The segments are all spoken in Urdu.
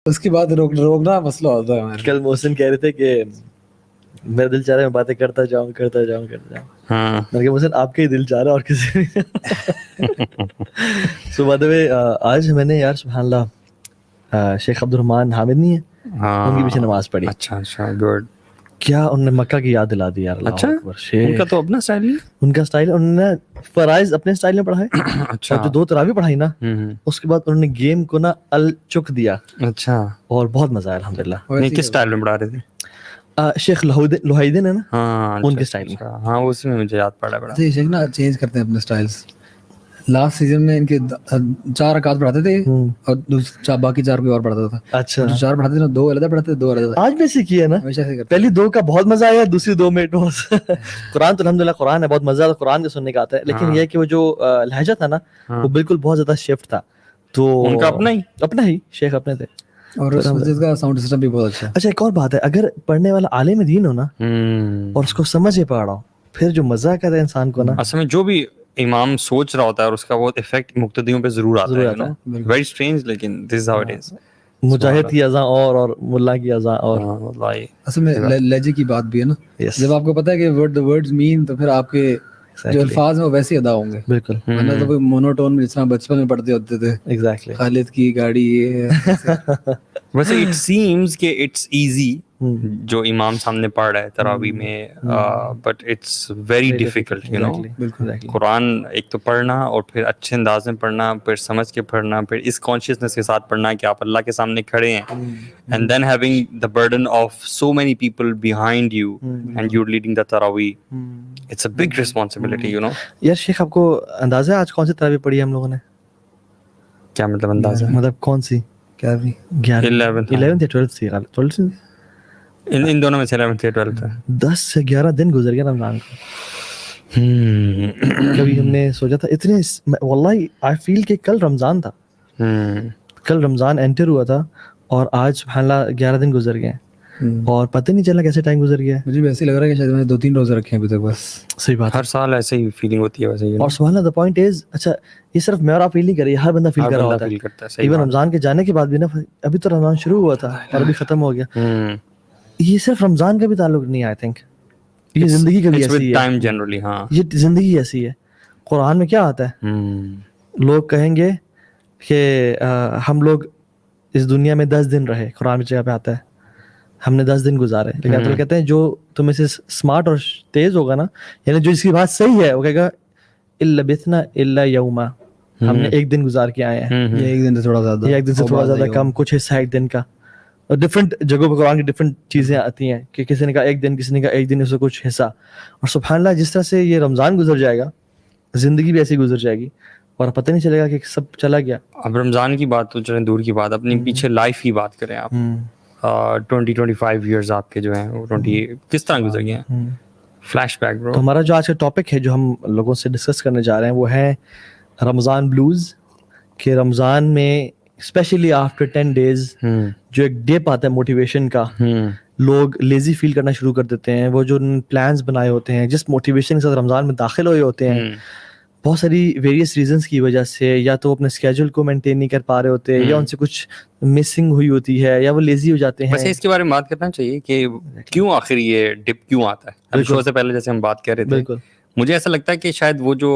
اس کے بعد روکنا مسئلہ ہوتا ہے ہمارے. کل محسن کہہ رہے تھے کہ میرا دل چاہ رہا ہے میں باتیں کرتا جاؤں. ہاں میں کہ محسن آپ کا ہی دل چاہ رہا ہے اور کسی بھی. سو بائی دی وے آج میں نے یار سبحان اللہ شیخ عبد الرحمان حامد نہیں ہے, ان کے پیچھے نماز پڑھی. اچھا گڈ. کیا انہوں نے مکہ کی یاد دلا دی یار. اچھا ان کا تو اپنا اسٹائل ہے, ان کا اسٹائل, انہوں نے فرائض اپنے اسٹائل میں پڑھائے. اچھا اور جو 2 تراویح پڑھائی نا اس کے بعد انہوں نے گیم کو نا چک دیا. اچھا اور بہت مزہ آیا الحمدللہ. نہیں کس اسٹائل میں پڑھا رہے تھے؟ شیخ لوہیدین ہے نا, ہاں ان کے اسٹائل میں. ہاں اس میں مجھے یاد پڑا بڑا. شیخ نا چینج کرتے ہیں اپنے اسٹائلس. لاسٹ سیزن میں ان کے 4 رکعت پڑھاتے تھے اور باقی 4 کوئی اور پڑھاتا تھا. اچھا جو 4 پڑھاتے تھے 2 علیحدہ پڑھاتے تھے 2 علیحدہ. آج بھی ایسے کیا نا, ہمیشہ سے کرتے. پہلی 2 کا بہت مزہ آیا, دوسری 2 میں قرآن تو الحمدللہ قرآن ہے, بہت مزہ آتا قرآن کے سننے کا آتا ہے. لیکن یہ کہ وہ جو لہجہ تھا نا وہ بالکل بہت زیادہ شفٹ تھا. تو ان کا اپنا ہی شیخ اپنے تھے. اور اس مسجد کا ساؤنڈ سسٹم بھی بہت اچھا ہے. اچھا ایک اور بات ہے, اگر پڑھنے والا عالم دین ہو نا اور اس کو سمجھ پا رہا ہو, پھر جو مزہ کرتا ہے انسان کو نا, اصل میں جو بھی امام سوچ رہا ہوتا ہے اور اس کا وہ افیکٹ مقتدیوں پہ ضرور آتا ہے. ویری اسٹرینج لیکن دس از ہاؤ اٹ از. مجاہد کی اذاں اور ملا کی اذاں اور اصل میں لہجے کی بات بھی ہے نا. جب آپ کو پتا ہے کہ what the words mean تو پھر آپ کے جو الفاظ ہیں وہ ویسے ادا ہوں گے. بالکل. ورنہ تو کوئی مونوٹون میں جس طرح بچپن میں پڑھتے ہوتے تھے ایگزیکٹلی خالد کی گاڑی یہ. ویسے اٹ سیمز کہ اٹس ایزی جو امام سامنے پڑھ رہا ہے تراویح میں, but it's very difficult you know. قرآن ایک تو پڑھنا اور پھر اچھے انداز میں پڑھنا, پھر سمجھ کے پڑھنا, پھر اس کانشیسنس کے ساتھ پڑھنا کہ آپ اللہ کے سامنے کھڑے ہیں, and then having the burden of so many people behind you and you leading the تراویح. It's a big responsibility you know. یار شیخ آپ کو اندازہ ہے آج کون سی تراویح پڑھی ہے ہم لوگوں نے؟ کیا مطلب اندازہ؟ مطلب کون سی؟ 11th یا 12th تھی. 12th تھی ان دونوں میں سے 11th یا 12th. 10 سے 11 دن گزر گیا رمضان کو. کبھی ہم نے سوچا تھا اتنے, واللہ آئی فیل کہ کل رمضان تھا, کل رمضان انٹر ہوا تھا اور آج سبحان اللہ 11 دن گزر گئے اور پتہ نہیں چلا کیسے ٹائم گزر گیا. مجھے بھی ایسے لگ رہا ہے کہ شاید میں نے 2-3 روزے رکھے ہیں ابھی تک بس. صحیح بات, ہر سال ایسے ہی فیلنگ ہوتی ہے ویسے. اور سبحان اللہ, the point is, اچھا یہ صرف میں اور آپ فیل نہیں کر رہے, ہر بندہ فیل کر رہا ہوتا ہے. ایون رمضان کے جانے کے بعد بھی نا, ابھی تو رمضان شروع ہوا تھا اور ابھی ختم ہو گیا. یہ صرف رمضان کا بھی تعلق نہیں, آئی تھنک یہ زندگی کا بھی ایسی ہے. یہ زندگی ایسی ہے. قرآن میں کیا آتا ہے, لوگ کہیں گے کہ ہم لوگ اس دنیا میں 10 دن رہے, قرآن میں جگہ پہ آتا ہے ہم نے 10 دن گزارے. لیکن اللہ کہتے ہیں جو تم میں سے اسمارٹ اور تیز ہوگا نا, یعنی جو اس کی بات صحیح ہے, وہ کہے گا الا بثنا الا یوما, ہم نے 1 دن گزار کے آئے ہیں. یہ 1 دن سے تھوڑا زیادہ, یہ 1 دن سے تھوڑا زیادہ کم, کچھ حصہ 1 دن کا. اور ڈفرینٹ جگہوں پہ قرآن کی ڈفرینٹ چیزیں آتی ہیں کہ کسی نے کہا 1 دن, کسی نے کہا 1 دن, اس سے کچھ حصہ. اور سبحان اللہ جس طرح سے یہ رمضان گزر جائے گا, زندگی بھی ایسی گزر جائے گی اور پتہ نہیں چلے گا کہ سب چلا گیا. اب رمضان کی بات تو چلیں دور کی بات, اپنی پیچھے لائف کی بات کریں آپ. 20-25 ایئرز آپ کے جو ہیں وہ 20 کس طرح گزر گئے ہیں؟ فلیش بیک برو. تو ہمارا جو آج کا ٹاپک ہے جو ہم لوگوں سے ڈسکس کرنے جا رہے ہیں وہ ہے رمضان بلوز. کہ رمضان میں اسپیشلی آفٹر 10 days جو ایک ڈپ آتا ہے موٹیویشن کا, لوگ لیزی فیل کرنا شروع کر دیتے ہیں. وہ جو پلانس بنائے ہوتے ہیں, جس موٹیویشن کے ساتھ رمضان میں داخل ہوئے ہوتے ہیں, بہت ساری ویریس ریزنس کی وجہ سے, یا تو اپنے اسکیجول کو مینٹین نہیں کر پا رہے ہوتے, یا ان سے کچھ مسنگ ہوئی ہوتی ہے, یا وہ لیزی ہو جاتے ہیں. ویسے اس کے بارے میں بات کرنا چاہیے کہ کیوں آخر یہ ڈپ کیوں آتا ہے. شو سے پہلے جیسے ہم بات کر رہے تھے, بالکل مجھے ایسا لگتا ہے کہ شاید وہ جو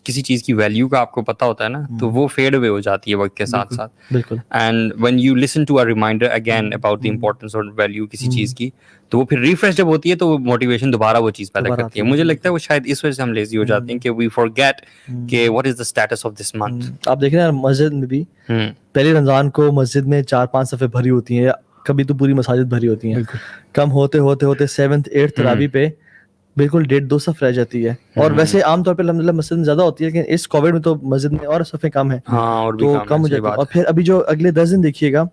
کسی چیز کی ویلیو کا آپ کو پتہ ہوتا ہے نا, تو وہ فیڈ اوے ہو جاتی ہے وقت کے ساتھ ساتھ. بالکل. And when you listen to a reminder again about the importance اور ویلیو کسی چیز کی, تو وہ پھر ریفریش جب ہوتی ہے تو وہ موٹیویشن دوبارہ وہ چیز پیدا کرتی ہے. مجھے لگتا ہے وہ شاید اس وجہ سے ہم لیزی ہو جاتے ہیں کہ وی فارگیٹ کہ what is the status of this month. آپ دیکھ رہے ہیں مسجد میں بھی پہلے رمضان کو مسجد میں 4-5 صفیں بھری ہوتی ہیں, کبھی تو پوری مساجد بھری ہوتی ہیں. کم ہوتے ہوتے ہوتے 7th 8th تراویح پہ بالکل 1.5-2 صف رہ جاتی ہے. اور ویسے عام طور پہ الحمدللہ مسجد میں زیادہ ہوتی ہے, لیکن اس کووڈ میں تو مسجد میں اور صفیں کم ہیں, تو کم ہو جاتی ہے. اور پھر ابھی جو اگلے 10 دن دیکھیے گا,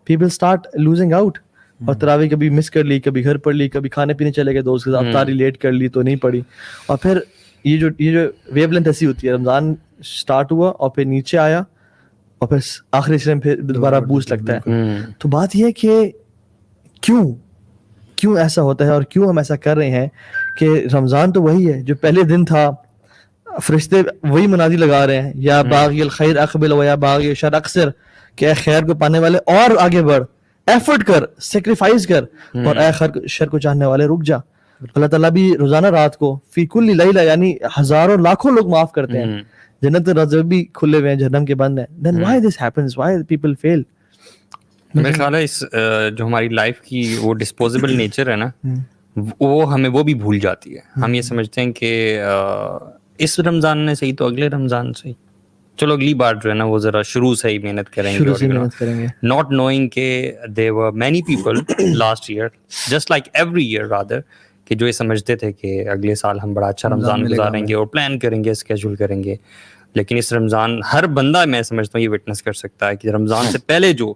پیپل اسٹارٹ لوزنگ آؤٹ, اور تراویح کبھی مس کر لی, کبھی گھر پڑھ لی, کبھی کھانے پینے چلے گئے دوست کے ساتھ, افطاری لیٹ کر لی تو نہیں پڑھی. اور پھر یہ جو ویو لینتھ ایسی ہوتی ہے, رمضان اسٹارٹ ہوا اور پھر نیچے آیا اور پھر آخری حصے میں پھر دوبارہ بوسٹ لگتا ہے. تو بات یہ ہے کہ کیوں ایسا ہوتا ہے اور کیوں ہم ایسا کر رہے ہیں کہ رمضان تو وہی ہے جو پہلے دن تھا, فرشتے وہی منادی لگا رہے ہیں, یا باغی الخیر اقبل و یا باغی الشر اقصر, کہ اے خیر کو پانے والے اور آگے بڑھ, ایفرٹ کر, سیکریفائز کر, اور اے شر کو چاہنے والے رک جا. اللہ تعالیٰ بھی روزانہ رات کو فی کل لیلہ یعنی ہزاروں لاکھوں لوگ معاف کرتے ہیں. جنت کے دروازے بھی کھلے ہوئے ہیں, جہنم کے بند ہیں. then why this happens, why people fail؟ میرے خیال ہے اس جو ہماری لائف کی وہ ڈسپوزیبل نیچر ہے نا, وہ ہمیں وہ بھی بھول جاتی ہے. ہم یہ سمجھتے ہیں کہ اس رمضان نے صحیح تو اگلے رمضان صحیح, چلو اگلی بار جو ہے نا وہ ذرا شروع سے ہی محنت کریں گے, ناٹ نوئنگ کہ there were many people last year just like every year rather کہ جو یہ سمجھتے تھے کہ اگلے سال ہم بڑا اچھا رمضان گزاریں گے اور پلان کریں گے, اسکیجول کریں گے. لیکن اس رمضان ہر بندہ میں سمجھتا ہوں یہ وٹنس کر سکتا ہے کہ رمضان سے پہلے جو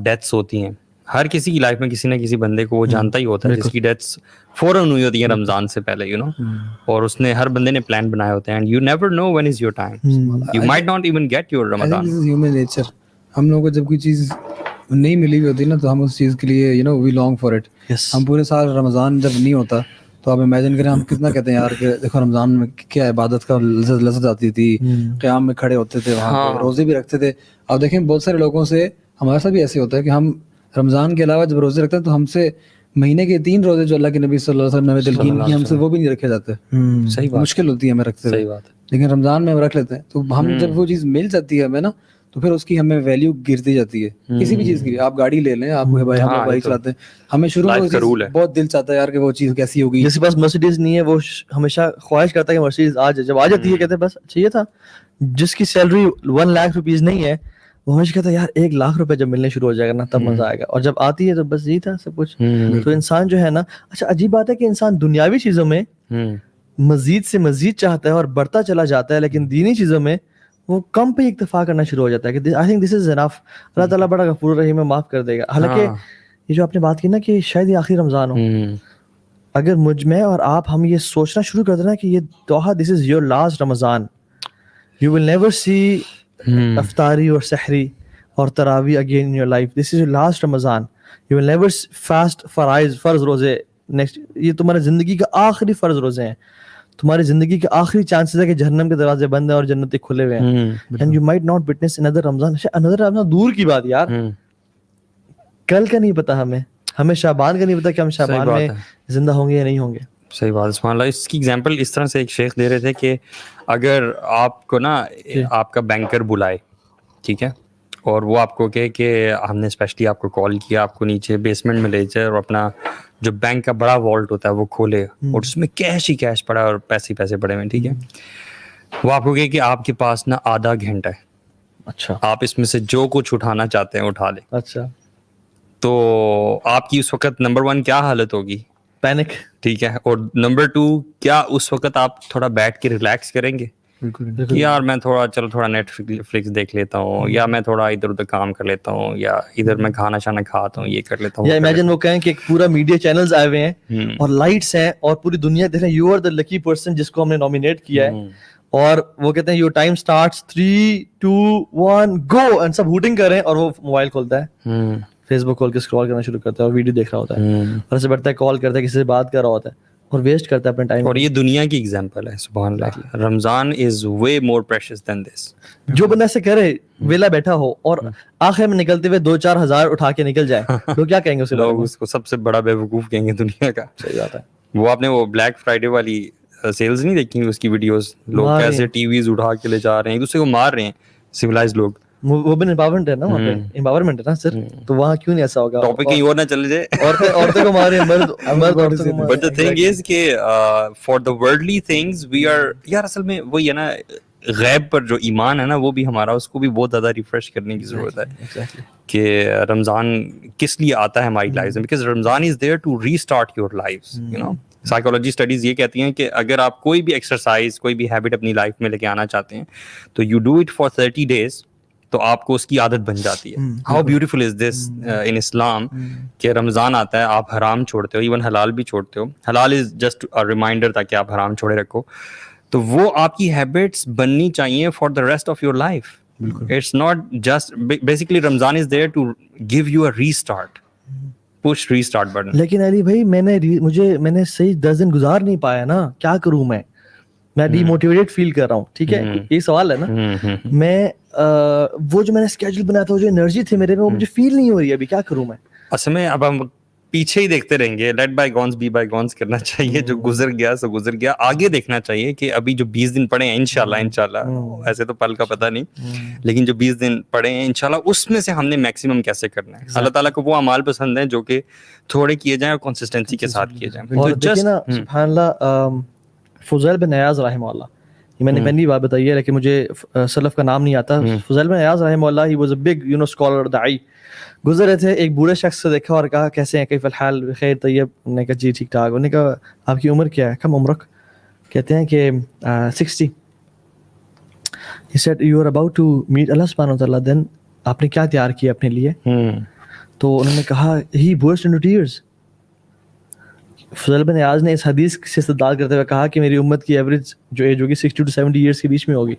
ڈیتھس ہوتی ہیں, ہر کسی کی لائف میں کسی نہ کسی بندے کو وہ جانتا ہی ہوتا ہے جس کی ڈیتھس فوراً ہوئی ہوتی ہیں رمضان سے پہلے, یو نو, اور اس نے ہر بندے نے پلان بنائے ہوتے ہیں. You never know when is your time, you might not even get your Ramadan. Human nature, ہم لوگوں کو جب کوئی چیز نہیں ملی ہوئی ہوتی نا تو ہم اس چیز کے لیے you know we long for it. ہم پورے سال رمضان جب نہیں ہوتا تو آپ امیجن کریں ہم کتنا کہتے ہیں یار کہ دیکھو رمضان میں کیا عبادت کا لذت آتی تھی, قیام میں کھڑے ہوتے تھے, وہاں پہ روزے بھی رکھتے تھے. اب دیکھیں بہت سارے لوگوں سے ہمارے ساتھ بھی ایسے ہوتا ہے کہ ہم رمضان کے علاوہ جب روزے رکھتے ہیں تو ہم سے مہینے کے 3 روزے جو اللہ کے نبی صلی اللہ علیہ وسلم نے تلقین کی ہم سے وہ بھی نہیں رکھے جاتے. صحیح بات, مشکل ہوتی ہے ہمیں رکھتے ہوئے, لیکن رمضان میں ہم رکھ لیتے ہیں. تو ہم جب وہ چیز مل جاتی ہے ہمیں نا تو پھر اس کی ہمیں ویلیو گرتی جاتی ہے. کسی بھی چیز کی, آپ گاڑی لے لیں, آپ بائک چلاتے ہیں, ہمیں شروع میں بہت دل چاہتا ہے یار کہ وہ چیز کیسی ہوگی. جس کے پاس مرسیڈیز نہیں ہے وہ ہمیشہ خواہش کرتا ہے کہ مرسیڈیز آ جائے. جب آ جاتی ہے کہتے ہیں بس چاہیے تھا. جس کی سیلری 1 لاکھ روپیز نہیں ہے وہ ہمیشہ کہتا ہے یار 1 لاکھ روپے جب ملنے شروع ہو جائے گا نا تب مزہ آئے گا, اور جب آتی ہے تو بس یہی تھا سب کچھ. تو انسان جو ہے نا, اچھا عجیب بات ہے کہ انسان دنیاوی چیزوں میں مزید سے مزید چاہتا ہے اور بڑھتا چلا جاتا ہے, لیکن دینی چیزوں میں وہ کم پہ اکتفا کرنا شروع ہو جاتا ہے کہ آئی تھنک دس از انف, اللہ تعالیٰ بڑا غفور رحیم ہے, معاف کر دے گا. حالانکہ یہ جو آپ نے بات کی نا کہ شاید یہ آخری رمضان ہو, اگر مجھ میں اور آپ ہم یہ سوچنا شروع کر دیں نا کہ یہ Doha this is your last Ramzan, you will never سی افطاری اور سحری اور تراوی again in your life, this is your last Ramzan, you will never fast فرض روزے نیکسٹ, یہ تمہاری زندگی کا آخری فرض روزے ہیں, تمہاری زندگی کے آخری چانسز ہے کہ جہنم کے دروازے بند ہیں اور جنتیں کھلے ہوئے ہیں. And you might not witness another Ramzan. another رمضان دور کی بات یار, کل کا نہیں پتا ہمیں شعبان کا نہیں پتا کہ ہم شعبان میں زندہ ہوں گے یا نہیں ہوں گے. صحیح بات, سبحان اللہ. اس کی ایگزامپل اس طرح سے ایک شیخ دے رہے تھے کہ اگر آپ کو نا آپ کا بینکر بلائے, ٹھیک ہے, اور وہ آپ کو کہے کہ ہم نے اسپیشلی آپ کو کال کیا, آپ کو نیچے بیسمنٹ میں لے جائے اور اپنا جو بینک کا بڑا والٹ ہوتا ہے وہ کھولے اور اس میں کیش ہی کیش پڑا اور پیسے پڑے ہوئے, ٹھیک ہے, وہ آپ کو کہے کہ آپ کے پاس نا آدھا گھنٹہ ہے, اچھا آپ اس میں سے جو کچھ اٹھانا چاہتے ہیں اٹھا لیں. اچھا, تو آپ کی اس وقت نمبر 1 کیا حالت ہوگی؟ پینک, ٹھیک ہے, اور نمبر 2 کیا اس وقت آپ تھوڑا بیٹھ کے ریلیکس کریں گے کہ یار میں تھوڑا نیٹ فلکس دیکھ لیتا ہوں, یا میں تھوڑا ادھر ادھر کام کر لیتا ہوں, یا ادھر میں کھانا شانا کھاتا ہوں, یہ کر لیتا ہوں. یا امیجن وہ کہیں کہ ایک پورا میڈیا چینلز آئے ہوئے ہیں اور لائٹس ہیں اور پوری دنیا دیکھ رہے ہیں, you are the lucky person جس کو ہم نے نامینیٹ کیا ہے, اور وہ کہتے ہیں your time starts 3 2 1 go, and sub hooting کر رہے ہیں, اور وہ موبائل کھولتا ہے, فیس بک کھول کے اسکرول کرنا شروع کرتا ہے اور ویڈیو دیکھ رہا ہوتا ہے, اور اسے بڑھتا ہے کال کرتا ہے, کسی سے بات کر رہا ہوتا ہے اور ویسٹ کرتا ہے اپنا ٹائم. اور یہ دنیا کی ایگزامپل ہے, سبحان اللہ. رمضان از وے مور پریشیس دین دس. جو بندہ ایسے کرے ویلا بیٹھا ہو اور آخر میں نکلتے ہوئے 2-4 ہزار اٹھا کے نکل جائے, لوگ کیا کہیں گے اسے؟ لوگ اس کو سب سے بڑا بیوقوف کہیں گے دنیا کا. صحیح بات ہے. وہ آپ نے وہ بلیک فرائیڈے والی سیلز نہیں دیکھی اس کی ویڈیوز, لوگ کیسے ٹی ویز اٹھا کے لے جا رہے ہیں, ایک دوسرے کو مار رہے ہیں, سویلائز لوگ. وہ بھی امپاورمنٹ ہے نا, وہاں پہ امپاورمنٹ ہے نا سر, تو وہاں کیوں نہیں ایسا ہوگا؟ ٹاپک کہیں اور نہ چلے جائے, عورتوں کو مارے, مرد عورتوں کو مارے. بٹ the thing is کہ for the worldly things we are, یار اصل میں وہی ہے نا, غیب پر جو ایمان ہے نا وہ بھی ہمارا, اس کو بھی بہت زیادہ ریفریش کرنے کی ضرورت ہے کہ رمضان کس لیے آتا ہے ہماری لائف میں, because Ramadan is there to restart your life. You know, psychology studies یہ کہتی ہیں کہ اگر آپ کوئی بھی ایکسرسائز, کوئی بھی ہیبٹ اپنی لائف میں لے کے آنا چاہتے ہیں تو you do it for 30 days, تو آپ کو اس کی عادت بن جاتی ہے. ہاؤ بیوٹیفل از دس ان اسلام کہ رمضان آتا ہے, آپ حرام چھوڑتے ہو, ایون حلال بھی چھوڑتے ہو. حلال از جسٹ ریمائنڈر تاکہ آپ حرام چھوڑے رکھو, تو وہ آپ کی ہیبٹس بننی چاہیے for the rest of your life. It's not just basically Ramadan is there to give you a restart, push restart button. لیکن علی بھائی میں نے صحیح 10 دن گزار نہیں پایا نا, کیا کروں میں میں ڈی موٹیویٹڈ فیل کر رہا ہوں, ٹھیک ہے, یہ سوال ہے نا. میں وہ جو میں نے اسکیجول بنایا تھا, وہ جو انرجی تھی میرے میں, وہ مجھے فیل نہیں ہو رہی ہے ابھی, کیا کروں میں. اصل میں اب ہم پیچھے ہی دیکھتے رہیں گے, لیٹ بائی گونس بی بائی گونس کرنا چاہیے, جو گزر گیا سو گزر گیا. آگے دیکھنا چاہیے کہ ابھی جو 20 دن پڑے ہیں انشاءاللہ, ایسے تو پل کا پتہ نہیں, لیکن جو 20 دن پڑے ہیں انشاءاللہ, اس میں سے ہم نے میکسیمم کیسے کرنا ہے. اللہ تعالیٰ کو وہ اعمال پسند ہیں جو کہ تھوڑے کیے جائیں اور کنسسٹنسی کے ساتھ کیے جائیں. اور دیکھیں نا سبحان اللہ, فضیل بن عیاض رحمہ اللہ, میں نے پہلی بات بتائی ہے لیکن مجھے سلف کا نام نہیں آتا. فضیل بن عیاض رحمہ اللہ, he was a big scholar داعی. گزر رہے تھے, ایک بوڑھے شخص سے دیکھا اور کہا کیسے ہیں, کیف الحال, بخیر طیب. انہوں نے کہا جی ٹھیک ٹھاک. انہوں نے کہا آپ کی عمر کیا ہے, کم عمرک, کہتے ہیں کہ 60. He said you are about to meet Allah subhanahu wa ta'ala, then آپ نے کیا تیار کیا اپنے لیے. تو انہوں نے کہا he burst into tears. فضل بن عیاض نے اس حدیث سے استدلال کرتے ہوئے کہا کہ میری امت کی ایوریج جو ایج ہوگی 60 to 70 ایئرس کے بیچ میں ہوگی.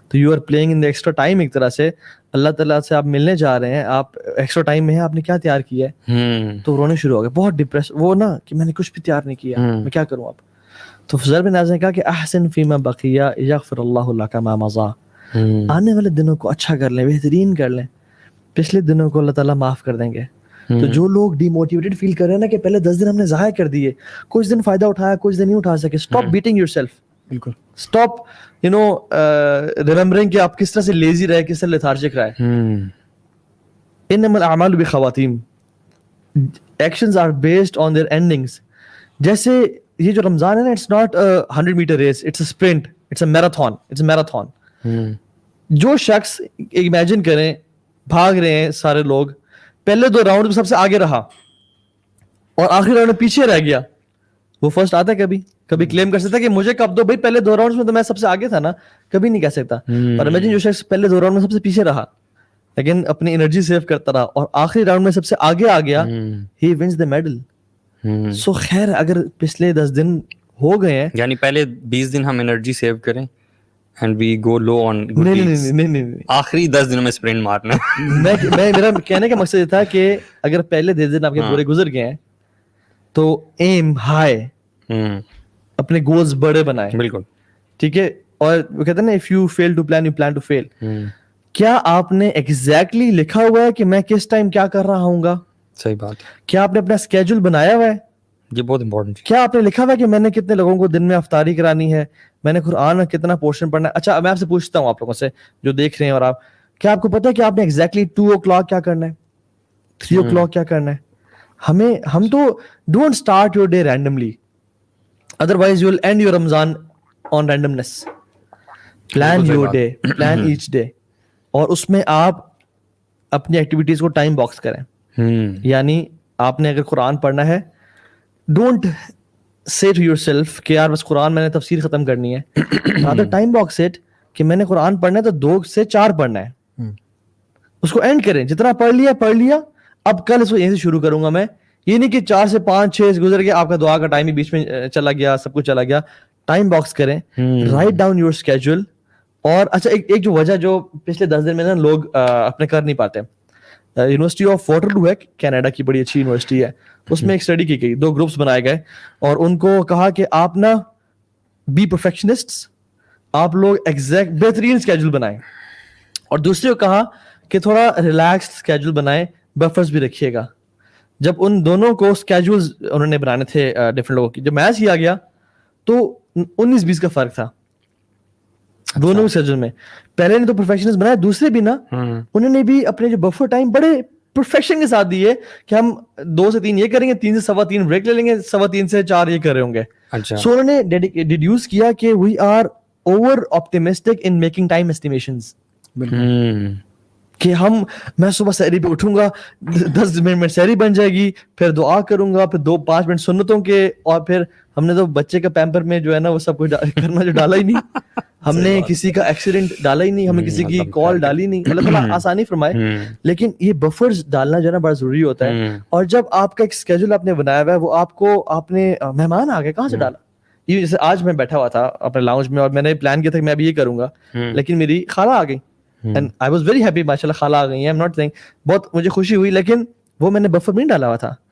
تو you are playing in the extra time. ایک طرح سے اللہ تعالیٰ سے آپ ملنے جا رہے ہیں, آپ ایکسٹرا ٹائم میں ہیں, آپ نے کیا تیار کیا ہے. تو رونے شروع ہو گئے, بہت ڈپریس, وہ نا کہ میں نے کچھ بھی تیار نہیں کیا, میں کیا کروں اب. تو فضل بن عیاض نے کہا کہ احسن فیما بقیہ یغفر اللہ لک ما مضی. آنے والے دنوں کو اچھا کر لیں, بہترین کر لیں, پچھلے دنوں کو اللہ تعالیٰ معاف کر دیں گے. تو جو لوگ ڈی موٹیویٹڈ فیل کر رہے ہیں نا کہ پہلے 10 دن ہم نے ضائع کر دیے, کچھ دن فائدہ اٹھایا, کچھ دن نہیں اٹھا سکے, اسٹاپ بیٹنگ یور سیلف. بالکل اسٹاپ ریممبرنگ کہ آپ کس طرح سے لیزی رہے, کس طرح لیتھارجک رہے. انما الاعمال بخواتیم, actions are based on their endings. جیسے یہ جو رمضان ہے نا, it's not 100 meter race, it's a sprint, it's a marathon, it's a marathon. جو شخص امیجن کریں بھاگ رہے ہیں سارے لوگ, پہلے 2 راؤنڈ میں سب سے آگے رہا اور آخری راؤنڈ میں پیچھے رہ گیا, وہ فرسٹ آتا ہے. کبھی کلیم کر سکتا ہے کہ مجھے کب دو بھائی, پہلے 2 راؤنڈ میں تو میں سب سے آگے تھا نا, کبھی نہیں کہہ سکتا. اور امیجن جو شخص پہلے 2 راؤنڈ میں سب سے پیچھے رہا لیکن اپنی انرجی سیو کرتا رہا اور آخری راؤنڈ میں سب سے آگے آ گیا, ہی ونز دا میڈل. سو خیر اگر پچھلے 10 دن ہو گئے ہیں, یعنی پہلے 20 دن ہم انرجی سیو کریں and we go low on good deeds. نہیں آخری 10 دنوں میں اسپرنٹ مارنا. میرا کہنے کا مقصد یہ تھا کہ اگر پہلے 10 دن آپ کے پورے گزر گئے ہیں تو ایم ہائی, اپنے گولز بڑے بنائیں. بالکل ٹھیک ہے. اور وہ کہتے ہیں نا if you fail to plan you plan to fail. کیا آپ نے ایگزیکٹلی لکھا ہوا ہے کہ میں کس ٹائم کیا کر رہا ہوں گا؟ صحیح بات. کیا آپ نے اپنا اسکیجول بنایا ہوا ہے؟ یہ بہت امپورٹنٹ. کیا آپ نے لکھا ہوا ہے کہ میں نے کتنے لوگوں کو دن میں افطاری کرانی ہے, میں نے قرآن میں کتنا پورشن پڑھنا ہے؟ اچھا میں آپ سے پوچھتا ہوں, آپ لوگوں سے جو دیکھ رہے ہیں, اور آپ کیا آپ کو پتا ہے کہ آپ نے ایگزیکٹلی 2 o'clock کیا کرنا ہے, 3 o'clock کیا کرنا ہے؟ ہم تو don't start your day randomly, otherwise you will end your رمضان on randomness. Plan your day, plan each day, اور اس میں آپ اپنی ایکٹیویٹیز کو ٹائم باکس کریں. یعنی آپ نے اگر قرآن پڑھنا ہے, ڈونٹ say to yourself کہ یار بس قرآن میں نے تفسیر ختم کرنی ہے. rather time box it کہ میں نے قرآن پڑھنا ہے تو 2 سے 4 پڑھنا ہے, اس کو اینڈ کریں. جتنا پڑھ لیا, اب کل اس کو یہیں سے شروع کروں گا میں. یہ نہیں کہ 4 سے 5 6 گزر گیا, آپ کا دعا کا ٹائم ہی بیچ میں چلا گیا, سب کچھ چلا گیا. ٹائم باکس کریں, رائٹ ڈاؤن یور اسکیجول. اور اچھا ایک جو وجہ جو پچھلے 10 دن میں نا لوگ اپنے کر نہیں پاتے, یونیورسٹی آف واٹرلو ہے کینیڈا کی, بڑی اچھی یونیورسٹی ہے, اس میں ایک اسٹڈی کی گئی, 2 گروپس بنائے گئے اور ان کو کہا کہ آپ نا بی پرفیکشنسٹس, آپ لوگ ایگزیکٹ بہترین اسکیجول بنائیں, اور دوسرے کو کہا کہ تھوڑا ریلیکسڈ اسکیجول بنائیں, بفرز بھی رکھیے گا. جب ان دونوں کو اسکیجولز انہوں نے بنانے تھے ڈفرنٹ لوگوں کی, جب میچ کیا گیا تو 19-20 کا فرق تھا دونوں اسکیجول میں. پہلے نے تو پرفیکشنسٹ بنایا, دوسرے بھی نا انہوں نے بھی اپنے جو بفر ٹائم بڑے پرفیکشن کے ساتھ دیے کہ ہم 2 سے 3 یہ کریں گے, 3 سے 3:15 بریک لے لیں گے, 3:15 سے 4 یہ کر رہے ہوں گے. سو انہوں نے ڈیڈیوس کیا کہ we are over optimistic in making time estimations. کہ میں صبح سحری پہ اٹھوں گا, 10 منٹ سحری بن جائے گی, پھر دعا کروں گا, پھر 2-5 منٹ سنتوں کے, اور پھر ہم نے تو بچے کا پیمپر میں جو ہے نا وہ سب کچھ کرنا جو ڈالا ہی نہیں, ہم نے کسی کا ایکسیڈنٹ ڈالا ہی نہیں, ہمیں کسی کی کال ڈالی نہیں. اللہ تعالیٰ آسانی فرمائے, لیکن یہ بفرز ڈالنا جو ہے نا بڑا ضروری ہوتا ہے. اور جب آپ کا ایک اسکیجول آپ نے بنایا ہوا ہے, وہ آپ نے مہمان آ گئے, کہاں سے ڈالا؟ یہ جیسے آج میں بیٹھا ہوا تھا اپنے لاؤنج میں اور میں نے پلان کیا تھا کہ میں ابھی یہ کروں گا, لیکن میری خالہ آ گئی. And I was very happy, ماشاءاللہ خالہ آ گئی ہیں, I'm not saying بہت مجھے خوشی ہوئی, لیکن وہ میں نے بفر میں نہیں ڈالا ہوا تھا.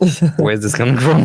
Where is this coming from?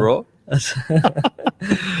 bro.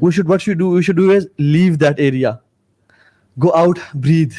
we should do is leave that area, go out, breathe,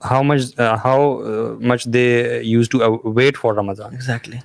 how much they used to wait for Ramadan. Exactly.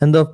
and the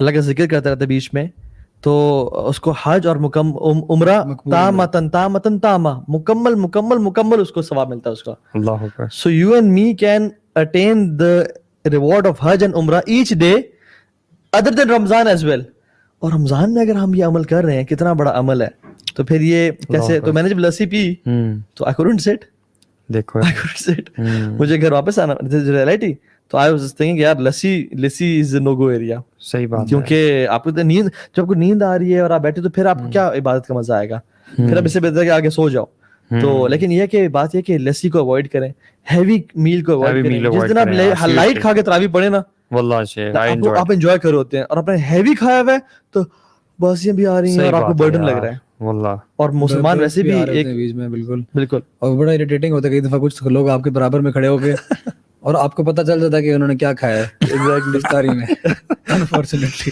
اللہ کا ذکر کرتا رہتا ہے بیچ میں, تو اس کو حج اور عمرہ تامہ مکمل مکمل مکمل اس کو ثواب ملتا ہے اس کا. اللہ اکبر. So you and me can attain the reward of Hajj and Umrah each day other than Ramzan as well. اور رمضان میں اگر ہم یہ عمل کر رہے ہیں, کتنا بڑا عمل ہے, تو پھر یہ کیسے. تو میں نے جب لسی پی تو I couldn't sit. دیکھو I couldn't sit. مجھے گھر واپس آنا ریئلٹی. تو I was thinking یار لسی is a no go area. صحیح بات. کیونکہ آپ کو نیند, جب آپ کو نیند آ رہی ہے اور آپ بیٹھے تو پھر آپ کو کیا عبادت کا مزہ آئے گا, پھر اب اس سے بہتر ہے کہ آگے سو جاؤ. تو لیکن یہ کہ بات یہ کہ لسی کو اوائڈ کریں, ہیوی میل کو اوائڈ کریں. جس دن آپ لائٹ کھا کے تراویح پڑھیں نا, واللہ آپ انجوائے کر رہے ہوتے ہیں, اور آپ نے ہیوی کھایا ہوا ہے تو بازیاں بھی آ رہی ہیں اور آپ کو برڈن لگ رہا ہے واللہ. اور مسلمان ویسے بھی ایک بیچ میں بالکل بالکل, اور بڑا اریٹیٹنگ ہوتا ہے. کئی دفعہ کچھ لوگ آپ کے برابر میں کھڑے ہو گئے اور آپ کو پتہ چل جاتا ہے کہ انہوں نے کیا کھایا ہے ایگزیکٹلی افطاری میں, انفارچونیٹلی,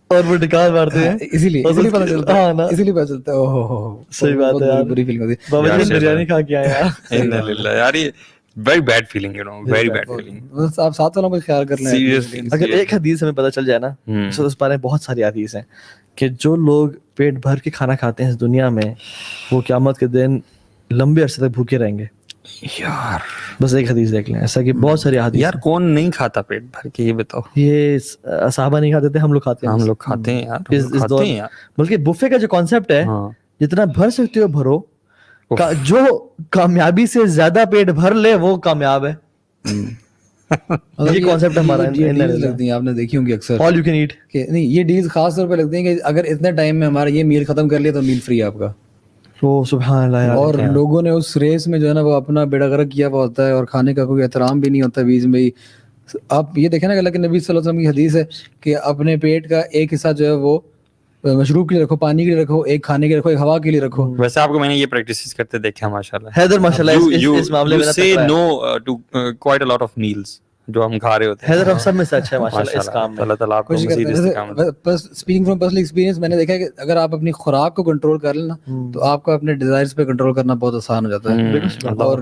اور وہ ڈکار مارتے ہیں. اسی لیے پتہ چلتا ہے, اسی لیے پتہ چلتا ہے. اوہ صحیح بات ہے, بری فیلنگ ہوتی ہے. بابا جی بریانی کھا کے آیا. انا للہ یار, یہ very bad feeling, you know, very bad feeling. بس آپ ساتھ والوں کو خیال کر لیں. اگر ایک حدیث ہمیں پتہ چل جائے نا, اس بارے میں بہت ساری حدیث ہیں کہ جو لوگ پیٹ بھر کے کھانا کھاتے ہیں اس دنیا میں, وہ قیامت کے دن لمبے عرصے تک بھوکے رہیں گے یار. بس ایک حدیث دیکھ لیں, ایسا کہ بہت ساری حدیث. یار کون نہیں کھاتا پیٹ بھر کے, یہ بتاؤ. یہ صحابہ نہیں کھاتے تھے, ہم لوگ کھاتے ہیں. ہم لوگ کھاتے ہیں یار, بلکہ بفے کا جو کانسیپٹ ہے, جتنا بھر سکتے ہو بھرو, جو کامیابی سے زیادہ پیٹ بھر لے وہ کامیاب ہے. یہ کانسیپٹ ہمارا لگتی ہیں, آپ نے دیکھی ہوں گی اکثر, آل یو کین ایٹ. نہیں, یہ ڈیلز خاص طور پہ لگتی ہیں کہ اگر اتنے ٹائم میں ہمارا یہ میل ختم کر لیا تو میل فری ہے آپ کا. سبحان اللہ. اور لوگوں نے اس ریس میں جو ہے نا وہ اپنا بیڑا غرق کیا ہوا ہوتا ہے, اور کھانے کا کوئی احترام بھی نہیں ہوتا بیچ میں. آپ یہ دیکھیں نا کہ اللہ کے نبی صلی اللہ علیہ وسلم کی حدیث ہے کہ اپنے پیٹ کا ایک حصہ جو ہے وہ مشروب کے لیے رکھو, پانی کے لیے رکھو, ایک کھانے کے لیے رکھو, ایک ہوا کے لیے رکھو. ویسے آپ کو میں نے یہ پریکٹسز کرتے دیکھا ماشاءاللہ. حیدر ماشاءاللہ اس معاملے میں say no to quite a lot of meals جو ہم کھا رہے ہوتے ہیں. حیدر ہم سب میں سے اچھا ہے ماشاءاللہ اس کام میں. اللہ تعالیٰ آپ کو مزید استقامت. بس اسپیکنگ فرام پرسنل ایکسپیرینس, میں نے دیکھا ہے کہ اگر آپ اپنی خوراک کو کنٹرول کر لیں نا تو آپ کو اپنے ڈیزائرز پہ کنٹرول کرنا بہت آسان ہو جاتا ہے. اور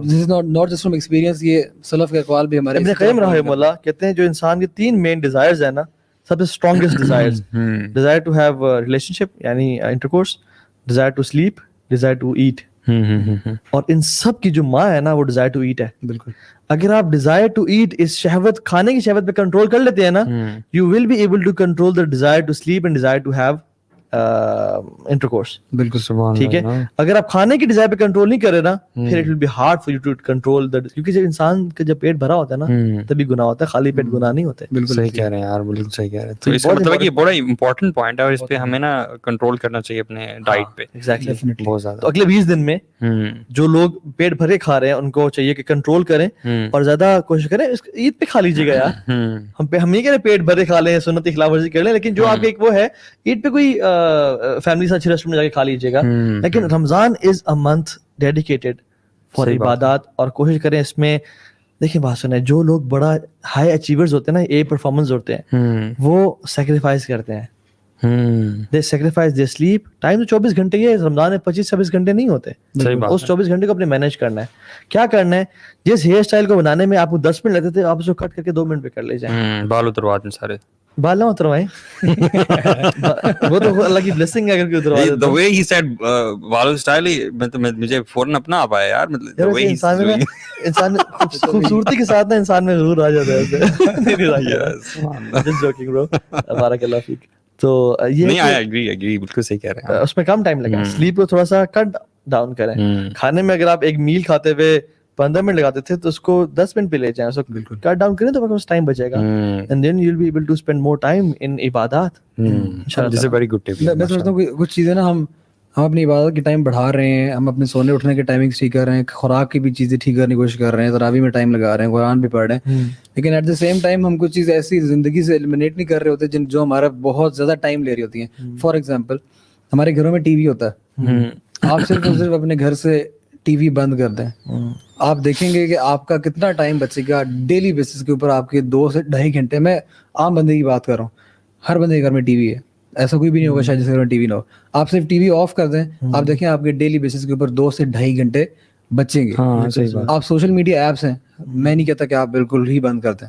this is not just from experience, یہ سلف کے اقوال بھی ہمارے. ابن قیم رحمہ اللہ کہتے ہیں جو انسان کے 3 مین ڈیزائرز ہیں نا, سب سے strongest desires, desire to have relationship یعنی intercourse, desire to sleep, desire to eat. اور ان سب کی جو ماں ہے نا وہ ڈیزائر ٹو ایٹ ہے. بالکل. اگر آپ ڈیزائر ٹو ایٹ اس شہوت, کھانے کی شہوت پہ کنٹرول کر لیتے ہیں نا, you will be able to control the desire to sleep and desire to have intercourse. بالکل ٹھیک ہے. اگر آپ کھانے کی ڈیزائر پہ کنٹرول نہیں کرے نا, پھر it will be hard for you to control that, کیونکہ جب انسان کا جب پیٹ بھرا ہوتا ہے نا تبھی گناہ ہوتا ہے, خالی پیٹ گناہ نہیں ہوتے. بالکل صحیح کہہ رہے ہیں یار, بالکل صحیح کہہ رہے ہیں. تو اس کا مطلب ہے کہ یہ بڑا امپورٹنٹ پوائنٹ ہے, اور اس پہ ہمیں نا کنٹرول کرنا چاہیے اپنے ڈائٹ پہ. ایگزیکٹلی, بہت زیادہ. تو اگلے 20 دن میں جو لوگ پیٹ بھر کے کھا رہے ہیں ان کو چاہیے کہ کنٹرول کریں اور زیادہ کوشش کریں. عید پہ کھا لیجیے گا یار, ہم نہیں کہہ رہے پیٹ بھر کے کھا لیں, سنت کی خلاف ورزی کر لیں, لیکن جو آپ کے ایک وہ ہے عید پہ کوئی فیملی سے اچھے ریسٹورینٹ میں جا کے کھا لیجیے گا. لیکن رمضان از اے منتھ ڈیڈیکیٹڈ فار عبادات, اور کوشش کریں اس میں. دیکھیں بات سنیں, جو لوگ بڑا ہائی اچیورز ہوتے ہیں نا, اے پرفارمنس ہوتے ہیں, وہ سیکریفائز کرتے ہیں. دے سیکریفائز دے سلیپ ٹائم. تو 24 گھنٹے یہ رمضان میں 25-26 گھنٹے نہیں ہوتے. اس 24 گھنٹے کو اپنے مینیج کرنا ہے. کیا کرنا ہے, جس ہیئر اسٹائل کو بنانے میں آپ کو 10 منٹ لگتے تھے, آپ اس کو کٹ کر کے 2 منٹ پہ کر لے جائیں. بال اتروا دیں سارے, بال نہ اتروائیں, وہ تو اللہ کی بلیسنگ ہے. اگر اتروا دیں the way he said والو اسٹائل, مجھے فوراً آپ آیا یار. مطلب انسان خوبصورتی کے ساتھ نا انسان میں غرور آ جاتا ہے. جسٹ جوکنگ برو, بارک اللہ فیک. تو یہ نہیں, I agree, بالکل صحیح کہہ رہے ہیں. اس میں کم ٹائم لگا. سلیپ کو تھوڑا سا کٹ ڈاؤن کریں. کھانے میں اگر آپ ایک میل کھاتے ہوئے 15 منٹ لگاتے تھے تو اس کو 10 منٹ پہ لے جائیں, اس کو کٹ ڈاؤن کریں تو بس ٹائم بچے گا. And then you will be able to spend more time in عبادات. This is a very good tip. میں سمجھتا ہوں کہ کچھ چیزیں نا ہم اپنی عبادت کی ٹائم بڑھا رہے ہیں, ہم اپنے سونے اٹھنے کے ٹائمنگ ٹھیک کر رہے ہیں, خوراک کی بھی چیزیں ٹھیک کرنے کی کوشش کر رہے ہیں, تراویح میں ٹائم لگا رہے ہیں, قرآن بھی پڑھ رہے ہیں, لیکن ایٹ دا سیم ٹائم ہم کچھ چیز ایسی زندگی سے ایلیمنیٹ نہیں کر رہے ہوتے جو ہمارا بہت زیادہ ٹائم لے رہی ہوتی ہیں. فار ایگزامپل, ہمارے گھروں میں ٹی وی ہوتا ہے, آپ صرف اور صرف اپنے گھر سے ٹی وی بند کر دیں, آپ دیکھیں گے کہ آپ کا کتنا ٹائم بچے گا ڈیلی بیسس کے اوپر. آپ کے 2 سے 2.5 گھنٹے, میں عام بندے کی بات کر رہا ہوں, ہر بندے کے گھر میں ٹی وی ہے, ایسا کوئی بھی نہیں ہوگا شاید جس کے گھر میں ٹی وی نہ ہو. آپ صرف ٹی وی آف کر دیں, آپ دیکھیں آپ کے ڈیلی بیسس کے اوپر 2 سے 2.5 گھنٹے بچیں گے. آپ سوشل میڈیا ایپس ہیں, میں نہیں کہتا کہ آپ بالکل ہی بند کر دیں,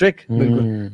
trick.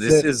this is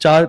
4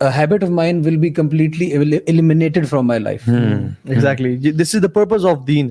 a habit of mine will be completely eliminated from my life. Exactly. This is the purpose of deen.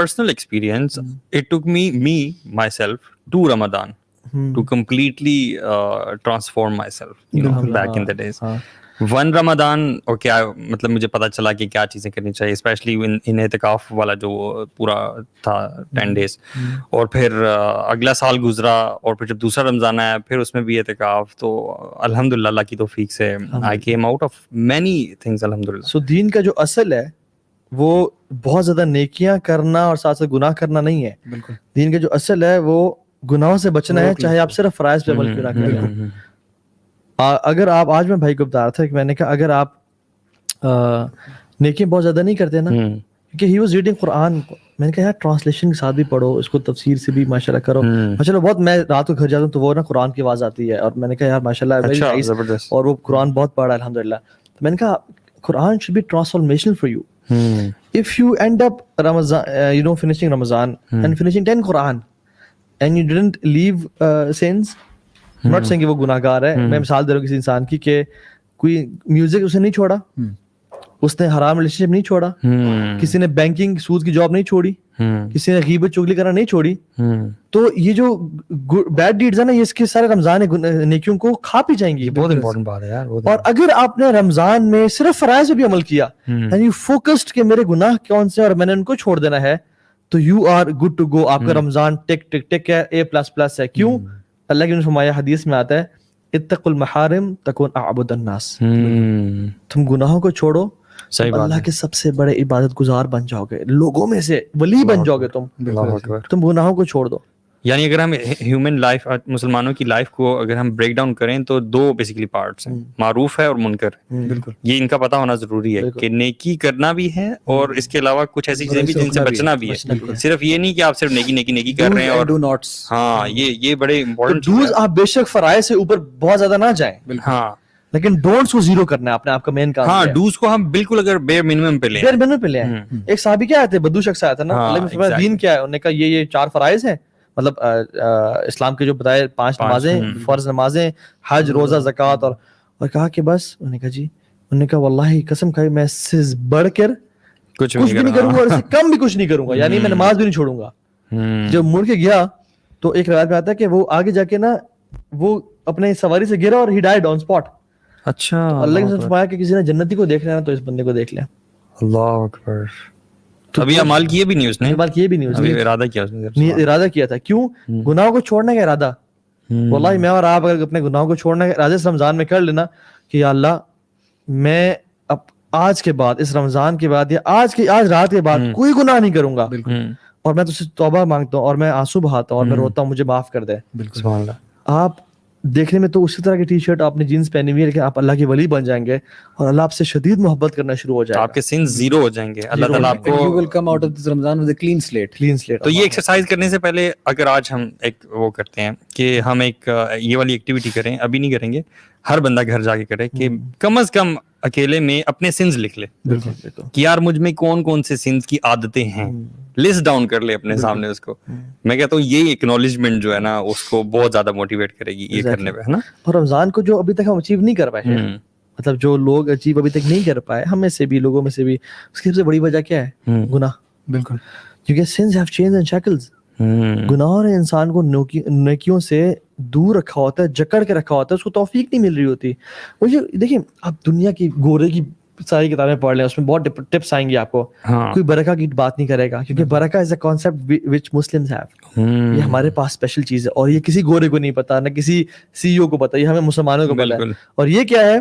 personal experience, it took myself 2 Ramadan to completely transform myself, back in the days. One رمضان اور کیا مطلب مجھے پتا چلا کہ کیا چیزیں کرنی چاہیے اسپیشلی ان اعتکاف والا جو پورا تھا 10 days, اور پھر اگلا سال گزرا اور پھر جب دوسرا رمضان آیا پھر اس میں بھی اعتکاف, تو الحمدللہ اللہ کی توفیق سے I came out of many things الحمدللہ. سو دین کا جو اصل ہے وہ بہت زیادہ نیکیاں کرنا اور ساتھ ساتھ گناہ کرنا نہیں ہے. بالکل دین کا جو اصل ہے وہ گناہوں سے بچنا ہے, چاہے آپ صرف فرائض پہ عمل کیوں نہ کریں. اگر آپ, آج میں بھائی کو بتا رہا تھا کہ میں نے کہا اگر آپ نیکیاں بہت زیادہ نہیں کرتے نا, کیونکہ ہی واز ریڈنگ قرآن, میں نے کہا یار ٹرانسلیشن کے ساتھ بھی پڑھو, اس کو تفسیر سے بھی ماشاءاللہ کرو. ماشاءاللہ بہت, میں رات کو گھر جاتا ہوں تو وہ نا قرآن کی آواز آتی ہے اور میں نے کہا یار ماشاءاللہ ویری نائس, اور وہ قرآن بہت پڑھا ہے الحمدللہ. تو میں نے کہا قرآن should be transformational for you. If you end up Ramadan, finishing Ramadan and finishing 10 Quran and you didn't leave sins, I'm not saying کہ وہ گناہگار ہے, میں مثال دے رہا ہوں کسی انسان کی کہ کوئی میوزک اسے نہیں چھوڑا, اس نے حرام ریلیشن شپ نہیں چھوڑا, کسی نے بینکنگ سود کی جاب نہیں چھوڑی, کسی نے غیبت چگلی کرنا نہیں چھوڑی, تو یہ جو بیڈ ڈیڈز ہے نا یہ اس کے سارے رمضان نیکیوں کو کھا پی جائیں گی. بہت امپورٹنٹ بات ہے یار. اور اگر آپ نے رمضان میں صرف فرائض پہ بھی عمل کیا اینڈ یو فوکسڈ کہ میرے گناہ کون سے اور میں نے ان کو چھوڑ دینا ہے, تو you are good to go. آپ کا رمضان ٹک ٹک ٹک ہے, A++ ہے. کیوں؟ اللہ کے فرمایا حدیث میں آتا ہے اتقوا المحارم تکون اعبد الناس, تم گناہوں کو چھوڑو اللہ کے سب سے بڑے عبادت گزار بن جاؤ گے, لوگوں میں سے ولی بن جاؤ گے تم گناہوں کو چھوڑ دو. یعنی اگر ہم ہیومن لائف, مسلمانوں کی لائف کو اگر ہم بریک ڈاؤن کریں تو 2 بیسیکلی پارٹس ہیں, معروف ہے اور منکر. بالکل یہ ان کا پتہ ہونا ضروری ہے کہ نیکی کرنا بھی ہے اور اس کے علاوہ کچھ ایسی چیزیں بھی جن سے بچنا بھی ہے. صرف یہ نہیں کہ آپ صرف نیکی کر رہے ہیں اور ہاں یہ بڑے امپورٹنٹ ڈوز. آپ بے شک فرائض سے اوپر بہت زیادہ نہ جائیں, ہاں, لیکن ڈونٹس کو زیرو کرنا ہے اپنے آپ کا مین کام. ہاں, ڈوز کو ہم بالکل اگر بیئر منیمم پہ لیں, لیں. ایک صحابی کیا آئے تھے, بدو شخص آیا تھا نا, اللہ نے فرمایا دین کیا ہے, انہوں نے کہا یہ 4 فرائض ہیں, مطلب اسلام کے جو بتائے 5 نمازیں, فرض نمازیں, حج, روزہ, زکوٰۃ, اور کہا کہ بس. انہوں نے کہا جی, انہوں نے کہا واللہ قسم کھائی میں اس سے بڑھ کر کچھ بھی نہیں کروں گا اور اس سے کم بھی کچھ نہیں کروں گا, یعنی میں نماز بھی نہیں چھوڑوں گا. جب مڑ کے گیا تو ایک روایت میں آتا ہے کہ وہ آگے جا کے نا وہ اپنے سواری سے گرا اور ہی ڈائیڈ آن اسپاٹ. اچھا, اللہ نے فرمایا کہ کسی نے جنتی کو دیکھ لینا تو اس بندے کو دیکھ لیا. اللہ اکبر. ابھی عمل کیے بھی نہیں اس نے, ارادہ کیا تھا. کیوں؟ گناہوں کو چھوڑنے کا ارادہ. واللہ میں اور آپ اگر اپنے گناہوں کو چھوڑنے کا ارادہ اس رمضان میں کر لینا کہ یا اللہ میں اب آج کے بعد, اس رمضان کے بعد یا آج رات کے بعد کوئی گناہ نہیں کروں گا, اور میں تجھ سے توبہ مانگتا ہوں اور میں آنسو بہاتا ہوں اور میں روتا ہوں, مجھے معاف کر دے. سبحان اللہ. آپ دیکھنے میں تو اسی طرح کی ٹی شرٹ آپ نے جینس پہنی ہوئی ہے, لیکن آپ اللہ کے ولی بن جائیں گے اور اللہ آپ سے شدید محبت کرنا شروع ہو جائے گا. آپ کے سنز زیرو ہو جائیں گے. اللہ تعالیٰ آپ کو you will come out of this Ramadan with a clean slate. تو یہ ایکسرسائز کرنے سے پہلے اگر آج ہم ایک وہ کرتے ہیں کہ ہم ایک یہ والی ایکٹیویٹی کریں, ابھی نہیں کریں گے, ہر بندہ گھر جا کے کرے کہ کم از کم اکیلے میں اپنے سنز لکھ لے کہ یار مجھ میں کون سے سنز کی عادتیں ہیں, لسٹ ڈاؤن کر لے اپنے سامنے اس کو. میں کہتا ہوں یہ اکنالجمنٹ جو ہے نا اس کو بہت زیادہ موٹیویٹ کرے گی یہ کرنے پہ, ہے نا. اور رمضان کو جو ابھی تک ہم اچیو نہیں کر پائے, مطلب جو لوگ اچیو ابھی تک نہیں کر پائے, ہم میں سے بھی, لوگوں میں سے بھی, اس کی سب سے بڑی وجہ کیا ہے؟ گناہ. بالکل, کیونکہ sins have chains and shackles. گناہوں نے انسان کو نیکیوں سے دور رکھا ہوتا ہے, جکڑ کے رکھا ہوتا ہے, اس کو توفیق نہیں مل رہی ہوتی. مجھے دیکھیں آپ دنیا کی گورے کی ساری کتابیں پڑھ لیں, اس میں بہت ٹپس آئیں گی آپ کو. کوئی برکہ کی بات نہیں کرے گا, کیونکہ برکہ is a concept which Muslims have. یہ ہمارے پاس اسپیشل چیز ہے اور یہ کسی گورے کو نہیں پتا, نہ کسی CEO کو پتا, یہ ہمیں مسلمانوں کو پتا ہے. اور یہ کیا ہے؟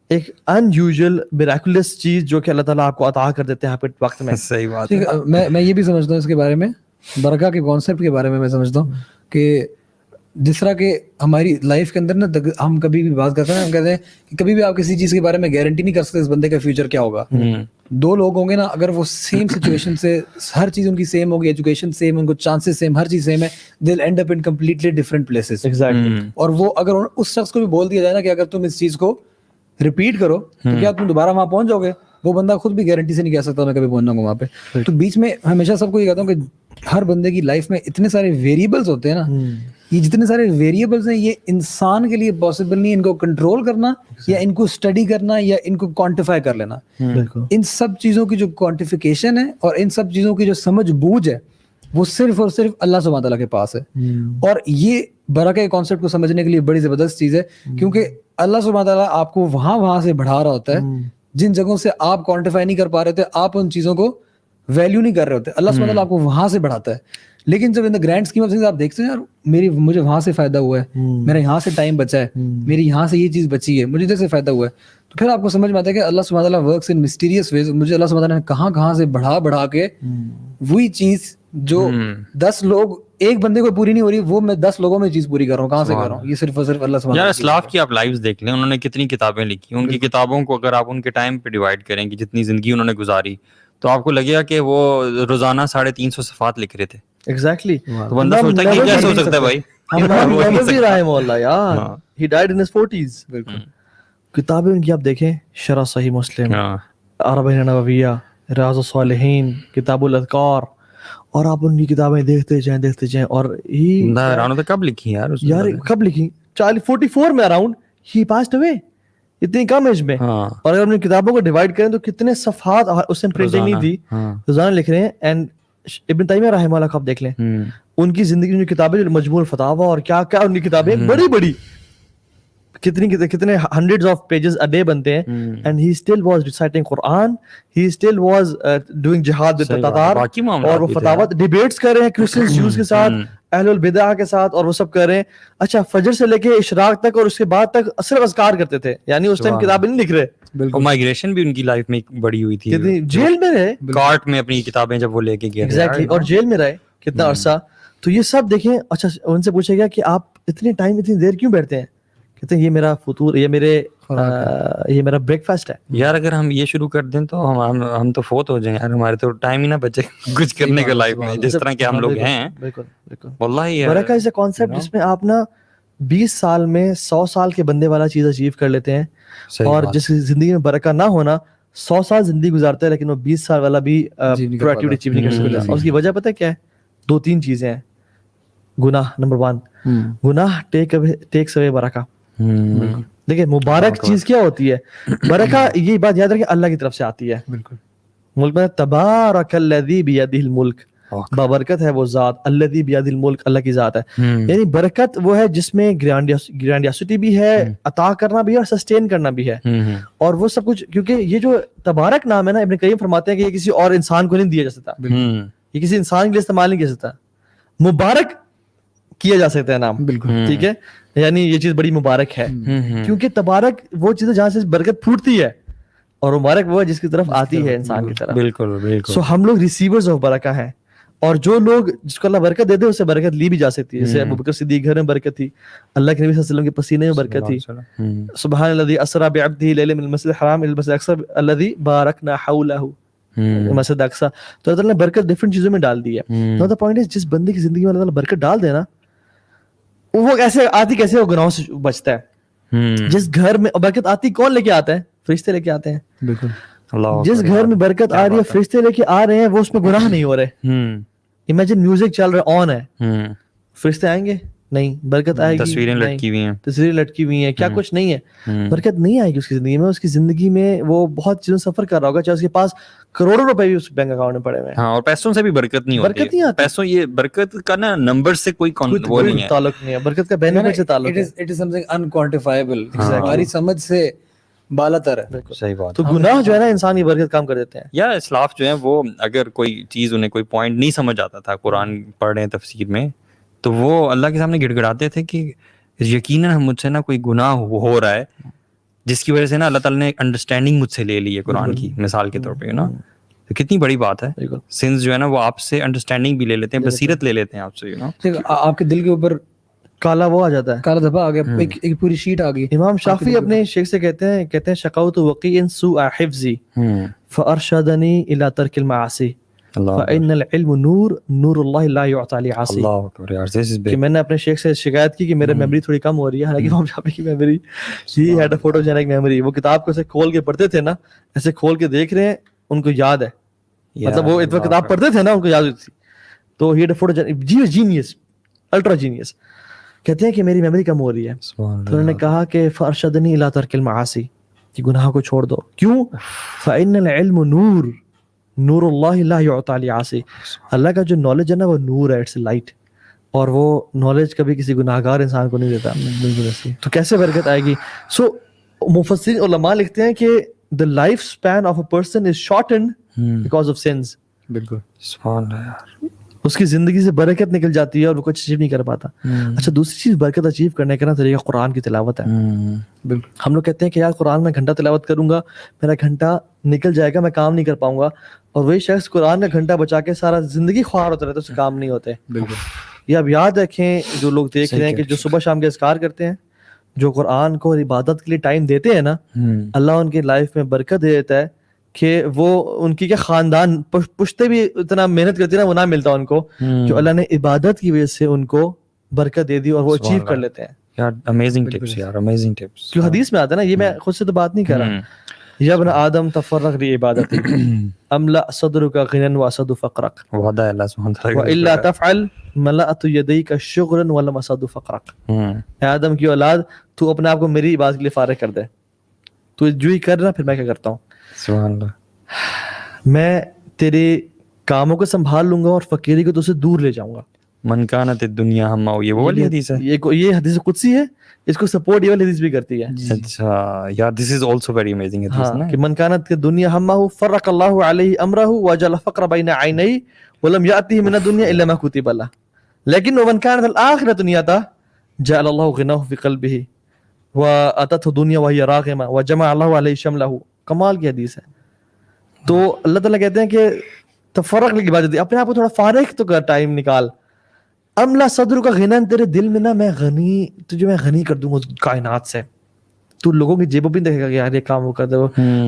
ایک ان یوزول میراکولس چیز جو کہ اللہ تعالیٰ آپ کو عطا کر دیتے ہیں وقت میں. صحیح بات ہے. میں یہ بھی سمجھتا ہوں اس کے بارے میں, برکہ کے کانسیپٹ کے بارے میں سمجھتا ہوں کہ جس طرح کہ ہماری لائف کے اندر نا ہم کبھی بھی بات کرتے ہیں, ہم کہتے ہیں کہ کبھی بھی آپ کسی چیز کے بارے میں گارنٹی نہیں کر سکتے اس بندے کا فیوچر کیا ہوگا. 2 لوگ ہوں گے نا, اگر وہ سیم سچویشن سے, ہر چیز ان کی سیم ہوگی, ایجوکیشن سیم, ان کو چانسز سیم, ہر چیز سیم ہے, they will end up in completely different places. اور وہ اگر اس شخص کو بھی بول دیا جائے نا کہ اگر تم اس چیز کو ریپیٹ کرو تو کیا تم دوبارہ وہاں پہنچ جاؤ گے, وہ بندہ خود بھی گارنٹی سے نہیں کہہ سکتا میں کبھی پہنچ جاؤں گا وہاں پہ. تو بیچ میں ہمیشہ سب کو یہ کہتا ہوں کہ ہر بندے کی لائف میں اتنے سارے ویریبلس ہوتے ہیں نا, یہ جتنے سارے ویریبلس ہیں یہ انسان کے لیے پاسبل نہیں ان کو کنٹرول کرنا یا ان کو اسٹڈی کرنا یا ان کو کوانٹیفائی کر لینا. ان سب چیزوں کی جو کوانٹیفیکیشن ہے اور ان سب چیزوں کی جو سمجھ بوجھ ہے وہ صرف اور صرف اللہ سبحانہ تعالیٰ کے پاس ہے. اور یہ برکہ کے کانسیپٹ کو سمجھنے کے لیے بڑی زبردست چیز ہے, کیونکہ اللہ سبحانہ تعالیٰ آپ کو وہاں سے بڑھا رہا ہوتا ہے جن جگہوں سے آپ کوانٹیفائی نہیں کر پا رہے تھے, آپ ان چیزوں کو ویلیو نہیں کر رہے ہوتے, اللہ سبحانہ تعالیٰ آپ کو وہاں سے بڑھاتا ہے. لیکن جب ان the grand scheme of things آپ دیکھتے ہیں یار مجھے وہاں سے فائدہ ہوا ہے, میرا یہاں سے ٹائم بچا ہے, میری یہاں سے یہ چیز بچی ہے, مجھے ادھر سے فائدہ ہوا ہے, تو پھر آپ کو سمجھ میں آتا ہے کہ اللہ سبحانہ تعالیٰ ورکس ان مسٹیریس ویز. مجھے اللہ سبحانہ تعالیٰ نے کہاں سے بڑھا کے وہی چیز جو 10 لوگ ایک بندے کو پوری نہیں ہو رہی, وہ میں 10 لوگوں میں چیز پوری کر رہا ہوں. کہاں سے کر رہا ہوں؟ یہ صرف اور صرف اللہ سبحانہ یار تعالیٰ. اسلاف کی آپ لائفز دیکھ لیں, انہوں نے کتنی کتابیں لکھی, ان کی کتابوں کو اگر آپ ان کے ٹائم پہ ڈیوائڈ کریں کہ جتنی زندگی انہوں نے گزاری, تو آپ کو لگے گا کہ وہ روزانہ 350 صفحات لکھ رہے تھے. ایگزیکٹلی. تو بندہ سوچتا ہے کہ کیسے ہو سکتا ہے بھائی. امام نووی رحمہ اللہ یار, he died in his 40s. بالکل. کتابیں ان کی آپ دیکھیں, شرح صحیح مسلم, اربعین نوویہ, ریاض الصالحین, کتاب الاذکار, اور آپ ان کی کتابیں دیکھتے جائیں اور کب لکھی یار کب لکھی 44 میں اراؤنڈ ہی پاسڈ اوے, اتنی کم ایج میں. اور اگر ہم نے کتابوں کو ڈیوائڈ کریں تو کتنے صفحات, اس میں پرنٹنگ نہیں تھی, روزانہ لکھ رہے ہیں. اینڈ ابن تیمیہ رحمہ اللہ کو آپ دیکھ لیں, ان کی زندگی میں کتابیں, مجموع الفتاوی اور کیا ان کی کتابیں بڑی کتنے hundreds of pages a day بنتے ہیں. And he still was reciting Quran, he still was doing جہاد ود تتار, اور وہ فتاوی ڈیبیٹس کر رہے ہیں کرسچنز جوز کے ساتھ, اہل البدع کے ساتھ, اور وہ سب کر رہے ہیں. اچھا فجر سے لے کے اشراق تک اور اس کے بعد تک صرف اذکار کرتے تھے, یعنی اس ٹائم کتابیں نہیں لکھ رہے. بالکل. مائگریشن بھی ان کی لائف میں بڑی ہوئی تھی, جیل میں رہے, کارٹ میں اپنی کتابیں جب وہ لے کے گئے. ایگزیکٹلی, اور جیل میں رہے کتنا عرصہ. تو یہ سب دیکھیں. اچھا ان سے پوچھے گا کہ آپ اتنے ٹائم اتنی دیر کیوں بیٹھتے ہیں؟ کہتے ہیں یہ میرا فطور, یہ میرا بریک فاسٹ ہے. یار اگر ہم یہ شروع کر دیں تو ہم تو فوت ہو جائیں یار, ہمارے تو ٹائم ہی نہ بچے کچھ کرنے کا لائف میں, جس طرح کے ہم لوگ ہیں. بالکل واللہ برکہ از اے کانسیپٹ جس میں آپ نا 20 سال میں 100 سال کے بندے والا چیز اچیو کر لیتے ہیں, اور جس زندگی میں برکہ نہ ہونا 100 سال زندگی گزارتا ہے لیکن وہ 20 سال والا بھی پروڈکٹیوٹی اچیو نہیں کر سکتا. اور اس کی وجہ پتہ کیا ہے؟ 2-3 چیزیں ہیں. گناہ نمبر 1, گناہ ٹیکس اوے برکہ. دیکھیں مبارک چیز کیا ہوتی ہے؟ برکہ, یہ بات یاد رکھیں, اللہ کی طرف سے آتی ہے. بالکل. ملک میں تبارک الذی بیدہ الملک, بابرکت ہے وہ ذات, الذی بیدہ الملک, اللہ کی ذات ہے. یعنی برکت وہ ہے جس میں گرانڈیاسٹی بھی ہے, عطا کرنا بھی ہے, اور سسٹین کرنا بھی ہے, اور وہ سب کچھ. کیونکہ یہ جو تبارک نام ہے نا, ابن قیم فرماتے ہیں کہ یہ کسی اور انسان کو نہیں دیا جا سکتا, یہ کسی انسان کے لیے استعمال نہیں کیا جا سکتا. مبارک کیا جا سکتا ہے نام. بالکل ٹھیک ہے, یعنی یہ چیز بڑی مبارک ہے, کیونکہ تبارک وہ چیز ہے جہاں سے برکت پھوٹتی ہے, اور مبارک وہ ہے جس کی طرف آتی ہے انسان کی طرف. بالکل. سو ہم لوگ ریسیورز آف برکہ ہیں, اور جو لوگ جس کو اللہ برکت دے دے اس سے برکت لی بھی جا سکتی ہے. جیسے ابوبکر صدیق گھر میں برکت تھی, اللہ کے نبی صلی اللہ علیہ وسلم کے پسینے میں برکت تھی. سبحان الذی اسری بعبدہ لیلا من المسجد الحرام الی المسجد الاقصی الذی بارکنا حولہ, مسجد اقصی. تو اللہ نے برکت ڈفرنٹ چیزوں میں ڈال دی ہے. نو دا پوائنٹ از, جس بندے کی زندگی میں اللہ تعالیٰ برکت ڈال دے نا, وہ کیسے آتی, کیسے وہ گناہوں سے بچتا ہے. جس گھر میں برکت آتی, کون لے کے آتا ہے؟ فرشتے لے کے آتے ہیں. بالکل. جس گھر میں برکت آ رہی ہے, فرشتے لے کے آ رہے ہیں, وہ اس میں گناہ نہیں ہو رہے. امیجن میوزک چل رہا ہے, آن ہے, فرشتے آئیں گے نہیں, برکت آئے گی. تصویریں لٹکی ہوئی ہیں, کیا کچھ نہیں ہے, برکت نہیں آئے گی اس کی زندگی میں. اس کی زندگی میں وہ بہت چیزوں سفر کر رہا ہوگا, چاہے اس کے پاس کروڑوں روپے بھی اس بینک اکاؤنٹ میں پڑے ہوئے ہیں. ہاں, اور پیسوں سے بھی برکت نہیں ہوتی. پیسوں, یہ برکت کا نا نمبر سے کوئی وہ نہیں ہے, تعلق نہیں ہے. برکت کا بینیفٹ سے تعلق ہے. اٹ از سم تھنگ انکوانٹیفائبل, ہماری سمجھ سے بالا تر ہے. صحیح بات. تو گناہ جو ہے نا انسان کی برکت کام کر دیتے ہیں. یا اسلاف جو ہیں وہ اگر کوئی چیز, انہیں کوئی پوائنٹ نہیں سمجھ آتا تھا قرآن پڑھ رہے ہیں تفسیر میں, تو وہ اللہ کے سامنے گڑ گڑاتے تھے کہ یقیناً مجھ سے نا کوئی گناہ ہو رہا ہے, جس کی وجہ سے نا اللہ تعالیٰ نے انڈرسٹینڈنگ مجھ سے لے لی ہے قرآن کی, مثال کے طور پہ نا. تو کتنی بڑی بات ہے. سنس جو ہے نا وہ آپ سے انڈرسٹینڈنگ بھی لے لیتے ہیں, بصیرت لے لیتے ہیں آپ سے. آپ کے دل کے اوپر کالا وہ آ جاتا ہے, کالا دھبا آ گیا, ایک پوری شیٹ آ گئی. امام شافعی اپنے شیخ سے کہتے ہیں شقوت وقیع سوء حفظی فارشدنی الی ترک المعاصی فإن العلم نور اللہ لا یعطى لعاصی. کہ میں نے اپنے شیخ سے شکایت کی کہ میرے میموری تھوڑی کم ہو رہی ہے. حالانکہ امام شافعی کی memory, he had a photogenic memory. وہ کتاب کو ایسے کھول کے پڑھتے تھے نا, ایسے کھول کے دیکھ رہے ہیں, ان کو یاد ہے. مطلب وہ اتنا کتاب پڑھتے تھے نا, ان کو یاد ہوتی تھی. تو he had a photogenic genius, ultra genius. کہتے ہیں کہ میری میموری کم ہو رہی ہے. تو انہوں نے کہا کہ فارشدنی الی ترک المعاصی, کہ گناہ کو چھوڑ دو. کیوں؟ فإن العلم نور اللہ لا یعطى لعاصی. اللہ کا جو نالج ہے نا وہ نور ہے, اٹس لائٹ. اور وہ نالج کبھی کسی گناہگار انسان کو نہیں دیتا. بالکل ایسے. تو کیسے برکت آئے گی؟ سو مفسرین علماء لکھتے ہیں کہ the life span of a person is shortened because of sins. بالکل سبحان اللہ یار. اس کی زندگی سے برکت نکل جاتی ہے اور وہ کچھ اچیو نہیں کر پاتا. اچھا دوسری چیز برکت اچیو کرنے کا نا طریقہ قرآن کی تلاوت ہے. بالکل. ہم لوگ کہتے ہیں کہ یار قرآن میں گھنٹہ تلاوت کروں گا میرا گھنٹہ نکل جائے گا, میں کام نہیں کر پاؤں گا, اور وہی شخص قرآن کا گھنٹہ بچا کے سارا زندگی خوار ہوتا رہتا ہے, اس سے کام نہیں ہوتے. بالکل. یہ اب یاد رکھیں جو لوگ دیکھ رہے ہیں کہ جو صبح شام کے اذکار کرتے ہیں, جو قرآن کو اور عبادت کے لیے ٹائم دیتے ہیں نا, اللہ ان کی لائف میں برکت دے دیتا ہے کہ وہ ان کی کیا خاندان پشتے بھی اتنا محنت کرتی نا وہ نہ ملتا ان کو, جو اللہ نے عبادت کی وجہ سے ان کو برکت دے دی اور وہ اچیو کر لیتے ہیں. یار امیزنگ ٹپس یار, امیزنگ ٹپس. جو حدیث میں آتا ہے نا, یہ میں خود سے تو بات نہیں کر رہا, یا ابن آدم تفرغ لعبادتی املا صدرک غنى واسد فقرک وعدہ اللہ سبحانہ تعالی والا تفعل ملأت یدیک شغلا ولم اسد فقرک. اے آدم کی اولاد, تو اپنے آپ کو میری عبادت کے لیے فارغ کر دے, تو جو ہی کر رہا پھر میں کیا کرتا ہوں, سبحان اللہ, میں تیرے کاموں کو سنبھال لوں گا اور فقیری کو تو سے دور لے جاؤں گا. من کانت الدنیا ہمہ, یہ وہ والی حدیث ہے, یہ حدیث قدسی ہے, اس کو سپورٹ یہ والی حدیث بھی کرتی ہے. اچھا یار, دس از آلسو ویری امیزنگ حدیث نا, کہ من کانت الدنیا ہمہ فرق اللہ علیہ امرہ وجعل فقر بین عینیہ ولم یأتہ من الدنیا الا ما کتب له, لیکن ومن کانت الآخرۃ نیتہ جعل اللہ غناہ فی قلبہ واتته الدنیا وہی راغمہ وجمع اللہ علیہ شملہ. کمال کی حدیث ہے. تو اللہ تعالیٰ کہتے ہیں کہ تفرق کی عبادت, اپنے آپ کو تھوڑا فارغ تو کر, ٹائم نکال. املا صدر کا غنا, تیرے دل میں نا میں غنی, تجھے میں غنی کر دوں گا کائنات سے, تو لوگوں کی جیبوں بھی دیکھے گا کہ یار یہ کام وہ کر دے,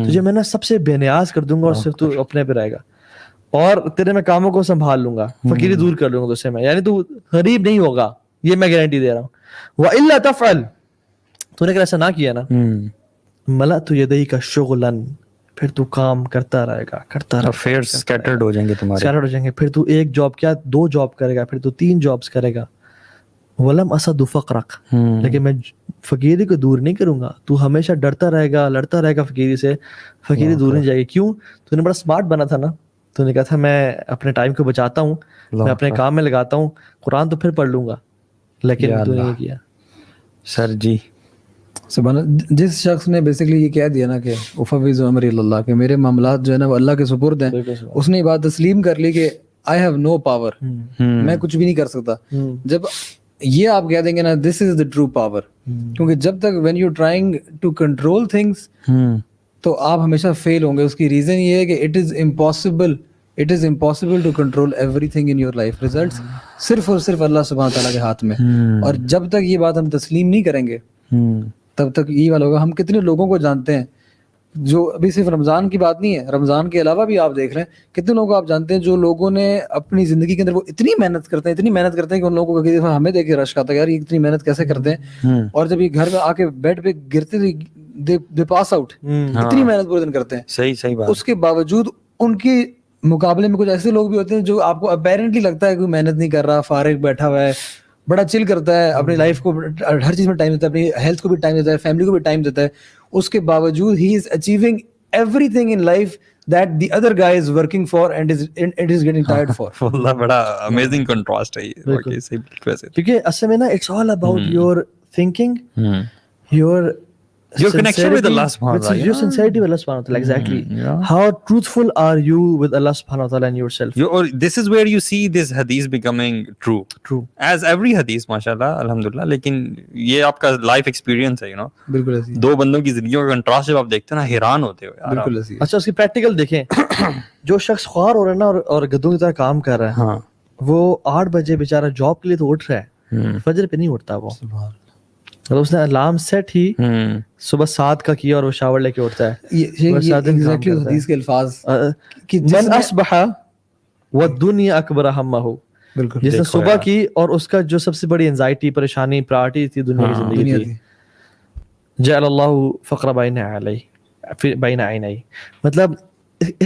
تجھے میں نا سب سے بے نیاز کر دوں گا اور صرف تو اپنے پہ رہے گا, اور تیرے میں کاموں کو سنبھال لوں گا, فقیری دور کر لوں گا تجھ سے میں, یعنی تو غریب نہیں ہوگا, یہ میں گارنٹی دے رہا ہوں. وَإِلَّا تَفْعَلْ, تو نے اگر ایسا نہ کیا نا, مَلَأْتُ يَدَيْكَ شُغْلًا, پھر تو کام کرتا رہے گا, کرتا رہے گا, افیئرز سکیٹرڈ ہو جائیں گے تمہارے, سکیٹرڈ ہو جائیں گے, پھر تو ایک جاب کیا 2 جاب کرے گا, پھر تو 3 جابس کرے گا. ولم اسد فقرک, لیکن میں فقیری کو دور نہیں کروں گا, تو ہمیشہ ڈرتا رہے گا, لڑتا رہے گا فقیری سے, فقیری دور نہیں جائے گی. کیوں؟ تو نے بڑا سمارٹ بنا تھا نا, تو نے کہا تھا میں اپنے ٹائم کو بچاتا ہوں, میں اپنے کام میں لگاتا ہوں, قرآن تو پھر پڑھ لوں گا, لیکن تو نہیں کیا. سر جی سبحان اللہ, جس شخص نے بیسکلی یہ کہہ دیا نا کہ افوض امری اللہ, کہ میرے معاملات جو ہے نا وہ اللہ کے سپرد ہیں, اس نے یہ بات تسلیم کر لی کہ آئی ہیو نو پاور, میں کچھ بھی نہیں کر سکتا. جب یہ آپ کہہ دیں گے نا دس از دا ٹرو پاور, کیونکہ جب تک when you trying to control things تو آپ ہمیشہ فیل ہوں گے. اس کی ریزن یہ ہے کہ it is impossible to control everything in your life. Results صرف اور صرف اللہ سبحانہ تعالیٰ کے ہاتھ میں, اور جب تک یہ بات ہم تسلیم نہیں کریں گے تب تک یہ والا ہوگا. ہم کتنے لوگوں کو جانتے ہیں جو ابھی صرف رمضان کی بات نہیں ہے, رمضان کے علاوہ بھی آپ دیکھ رہے ہیں کتنے لوگوں کو آپ جانتے ہیں جو لوگوں نے اپنی زندگی کے اندر وہ اتنی محنت کرتے ہیں کہ ان لوگوں کو ہمیں دیکھ کے رشک آتا ہے یار یہ اتنی محنت کیسے کرتے ہیں, اور جب یہ گھر میں آ کے بیڈ پہ گرتے دے پاس آؤٹ, اتنی محنت پورے دن کرتے ہیں. صحیح بات. اس کے باوجود ان کے مقابلے میں کچھ ایسے لوگ بھی ہوتے ہیں جو آپ کو اپیرنٹلی لگتا ہے کہ محنت نہیں کر رہا, فارغ بیٹھا ہوا ہے, بڑا چل کرتا ہے, اپنی لائف کو ہر چیز میں ٹائم دیتا ہے, اپنی ہیلتھ کو بھی ٹائم دیتا ہے, فیملی کو بھی ٹائم دیتا ہے. اس کے باوجود he is achieving everything in life that the other guy is working for and is getting tired for. واللہ بڑا amazing contrast ہے یہ واقعی صحیح ویسے, کیونکہ اصل میں نا it's all about your thinking, your connection with Allah subhanahu wa ta'ala, your sincerity with Allah subhanahu wa ta'ala. Exactly. How truthful are you with Allah subhanahu wa ta'ala and yourself? This is where you see this hadith becoming true. As every hadith mashallah alhamdulillah, لیکن یہ آپ کا لائف ایکسپیرینس ہے, بالکل ایسی دو بندوں کی زندگیوں کا کنٹراسٹ جب آپ دیکھتے ہیں نا حیران ہوتے ہو یار. بالکل ایسی. اچھا اس کی پریکٹیکل دیکھیں, جو شخص خوار ہو رہا ہے نا اور گدھوں کی طرح کام کر رہا ہے, وہ 8 بجے بیچارہ جاب کے لیے تو اٹھ رہا ہے, فجر پہ نہیں اٹھتا وہ, مطلب اس نے الارم سیٹ ہی صبح 7 کا کیا اور وہ شاور لے کے اٹھتا ہے. ایگزیکٹلی حدیث کے الفاظ کہ من اصبح والدنیا اکبر ہمہ, جس نے صبح کی اور اس کا جو سب سے بڑی انزائٹی پریشانی پرائرٹی تھی دنیا کی زندگی تھی, جعل اللہ فقر بین عینیہ, مطلب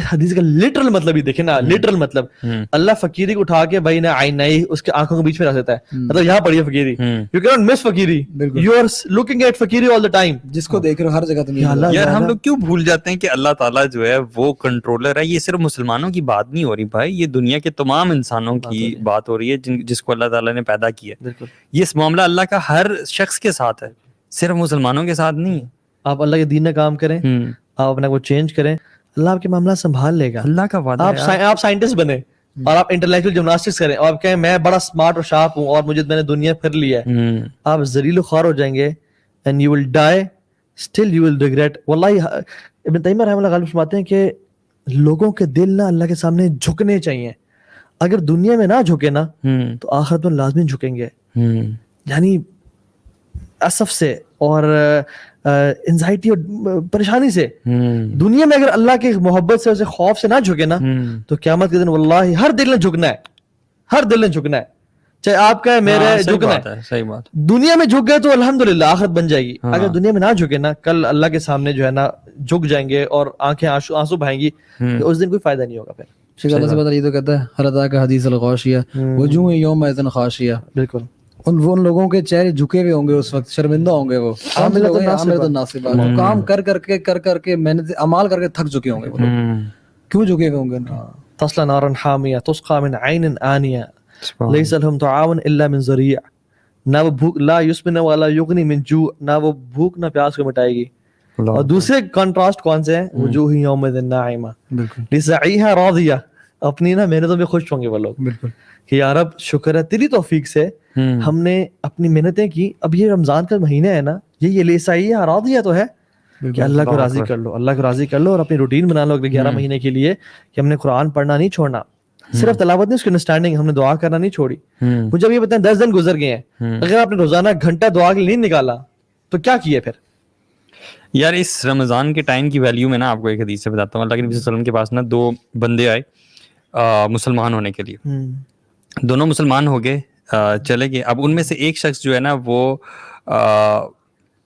حدیث کا لٹرل مطلب ہی دیکھیں نا, لٹرل مطلب اللہ فقیری کو اٹھا کے بھائی نہ آئی نئی اس کے آنکھوں کے بیچ میں رکھ دیتا ہے, مطلب یہاں پڑی ہے فقیری, یو کین ناٹ مس فقیری, یو آر لوکنگ ایٹ فقیری آل دی ٹائم, جس کو دیکھ رہے ہو ہر جگہ تم یار ہم لوگ کیوں بھول جاتے ہیں کہ اللہ تعالیٰ جو ہے وہ کنٹرولر ہے. یہ صرف مسلمانوں کی بات نہیں ہو رہی بھائی, یہ دنیا کے تمام انسانوں کی بات ہو رہی ہے جس کو اللہ تعالیٰ نے پیدا کیا ہے. یہ معاملہ اللہ کا ہر شخص کے ساتھ ہے, صرف مسلمانوں کے ساتھ نہیں ہے. آپ اللہ کے دین میں کام کریں, آپ اپنا کو چینج کریں, اللہ آپ کے معاملہ سنبھال لے گا. اللہ کا وعدہ ہے. آپ سائنٹسٹ بنے اور آپ انٹلیکچوئل جمناسٹکس کریں اور آپ کہیں میں بڑا اسمارٹ اور شارپ ہوں اور میں نے دنیا پھر لی ہے, آپ ذلیل و خوار ہو جائیں گے and you will dye still you will regret. واللہ ابن تیمیہ رحمہ اللہ غالب فرماتے ہیں کہ لوگوں کے دل نا اللہ کے سامنے جھکنے چاہیے. اگر دنیا میں نہ جھکے نا تو آخرت میں لازمی جھکیں گے. یعنی اسف سے اور انزائٹی اور پریشانی سے دنیا میں اگر اللہ کی محبت سے اسے خوف سے نہ جھکے نا تو قیامت کے دن واللہ ہر دل نے جھکنا ہے, ہر دل نے جھکنا ہے, چاہے آپ کا میرے جھکنا ہے. صحیح بات. دنیا میں جھک گئے تو الحمدللہ آخرت بن جائے گی. اگر دنیا میں نہ جھکے نا کل اللہ کے سامنے جو ہے نا جھک جائیں گے اور آنکھیں آنسو بہائیں گی, تو اس دن کوئی فائدہ نہیں ہوگا. پھر شیخ اللہ سے بتا, یہ تو کہتا ہے اللہ تعالیٰ کا حدیث الغاشیہ وجوہ یوم اذن خاشیہ. بالکل ان لوگوں کے چہرے جھکے ہوئے ہوں گے اس وقت, شرمندہ ہوں گے, وہ عاملۃ ناصبہ, کام کر کے محنت اعمال کر کے تھک چکے ہوں گے. وہ لوگ کیوں جھکے ہوئے ہوں گے؟ تصلی نارا حامیہ تسقی من عین آنیہ لیس لهم طعام الا من ذریع. نہ وہ بھوک لا یسمن ولا یغنی من جوع, نہ وہ بھوک نہ پیاس کو مٹائے گی. اور دوسرے کنٹراسٹ کون سے ہیں؟ وجوہ یومئذ ناعمہ لسعیہا راضیہ, اپنی نا محنتوں میں خوش ہوں گے وہ لوگ. بالکل کہ یا رب شکر ہے تیری توفیق سے ہم نے اپنی محنتیں کی. اب یہ رمضان کا مہینہ ہے نا, یہ لسعیہا راضیہ تو ہے کہ اللہ کو راضی کر لو, اللہ کو راضی کر لو اور اپنی روٹین بنا لو اگلے 11 مہینے کے لیے کہ ہم نے قرآن پڑھنا نہیں چھوڑنا. صرف تلاوت نہیں, اس کی انڈرسٹینڈنگ, ہم نے دعا کرنا نہیں چھوڑی. مجھے اب یہ بتائیں 10 دن گزر گئے ہیں, اگر آپ نے روزانہ گھنٹہ دعا کے لیے نہیں نکالا تو کیا کیے پھر؟ یار اس رمضان کے ٹائم کی ویلیو میں نا آپ کو ایک حدیث سے بتاتا ہوں. اللہ کے نبی صلی اللہ علیہ وسلم کے پاس نا 2 بندے آئے مسلمان ہونے کے لیے. دونوں مسلمان ہو گئے, چلے گئے. اب ان میں سے ایک شخص جو ہے نا وہ